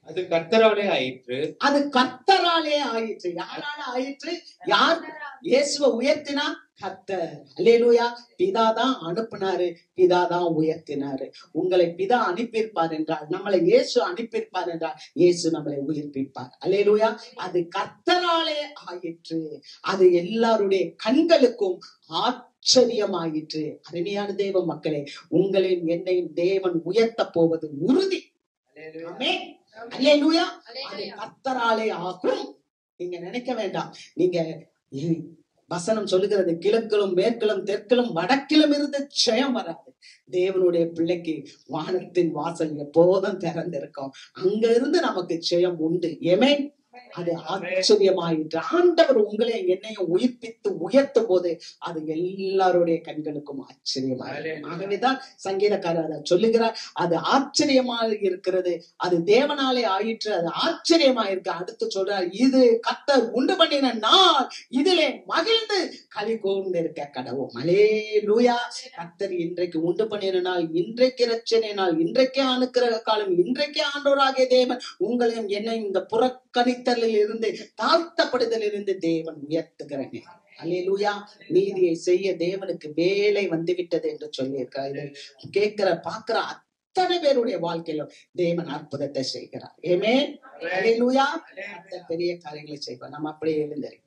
அது கர்த்தராலே ஆயிற்று. அது கர்த்தராலே ஆயிற்று. யாரால ஆயிற்று? யார் இயேசுவை இயேசுவை கர்த்தர். அல்லேலூயா. பிதாதான் அனுப்பினாரு, பிதாதான் உயர்த்தினாரு. உங்களை பிதா அனுப்பியிருப்பார் என்றால், நம்மளை இயேசு அனுப்பியிருப்பார் என்றால் இயேசு நம்மளை உயிர்ப்பிப்பார். அல்லேலூயா. அது கர்த்தராலே ஆயிற்று. அது எல்லாருடைய கண்களுக்கும் ஆச்சரியமாயிற்று. அருமையான தேவ மக்களே, உங்களின் என்னையும் தேவன் உயர்த்த போவது உறுதி. அல்லேலூயா. அது கர்த்தராலே ஆகும். நீங்க நினைக்க வேண்டாம். நீங்க வசனம் சொல்லுகிறது, கிழக்கிலும் மேற்கிலும் தெற்கிலும் வடக்கிலும் இருந்து ஜெயம் வராது. தேவனுடைய பிள்ளைக்கு வானத்தின் வாசல் எப்போதும் திறந்திருக்கும். அங்க இருந்து நமக்கு ஜெயம் உண்டு. ஏமே, அது ஆச்சரியமாயிற்று. ஆண்டவர் உங்களை என்னையும் உயிர்ப்பித்து உயர்த்தும் போது அது எல்லாருடைய கண்களுக்கும் ஆச்சரியமாயிருக்கு. ஆகவேதான் சங்கீதக்காரர் அதை சொல்லுகிறார். அது ஆச்சரியமாக இருக்கிறது, அது தேவனாலே ஆயிற்று, அது ஆச்சரியமாயிருக்கு. அடுத்து சொல்றார், இது கர்த்தர் உண்டு பண்ணின நாள், இதிலே மகிழ்ந்து களி கூர்ந்து இருக்க கடவுள். அல்லேலூயா. கர்த்தர் இன்றைக்கு உண்டு பண்ணின நாள், இன்றைக்கு இரட்சணை நாள், இன்றைக்கே அனுக்கிரக காலம், இன்றைக்கே ஆண்டவராகிய தேவன் உங்களையும் என்னையும் இந்த புறக்கணித்தலில் இருந்து, தாழ்த்தப்படுதலில் இருந்து தேவன் உயர்த்துகிறேன். அல்லேலூயா. நீதியை செய்ய தேவனுக்கு வேலை வந்துவிட்டது என்று சொல்லியிருக்கிறார். இதை கேட்கிற பார்க்கிற அத்தனை பேருடைய வாழ்க்கையிலும் தேவன் அற்புதத்தை செய்கிறார். ஏமே. அல்லேலூயா. பெரிய காரியங்களை செய்வார். நம்ம அப்படியே எழுந்திருப்போம்.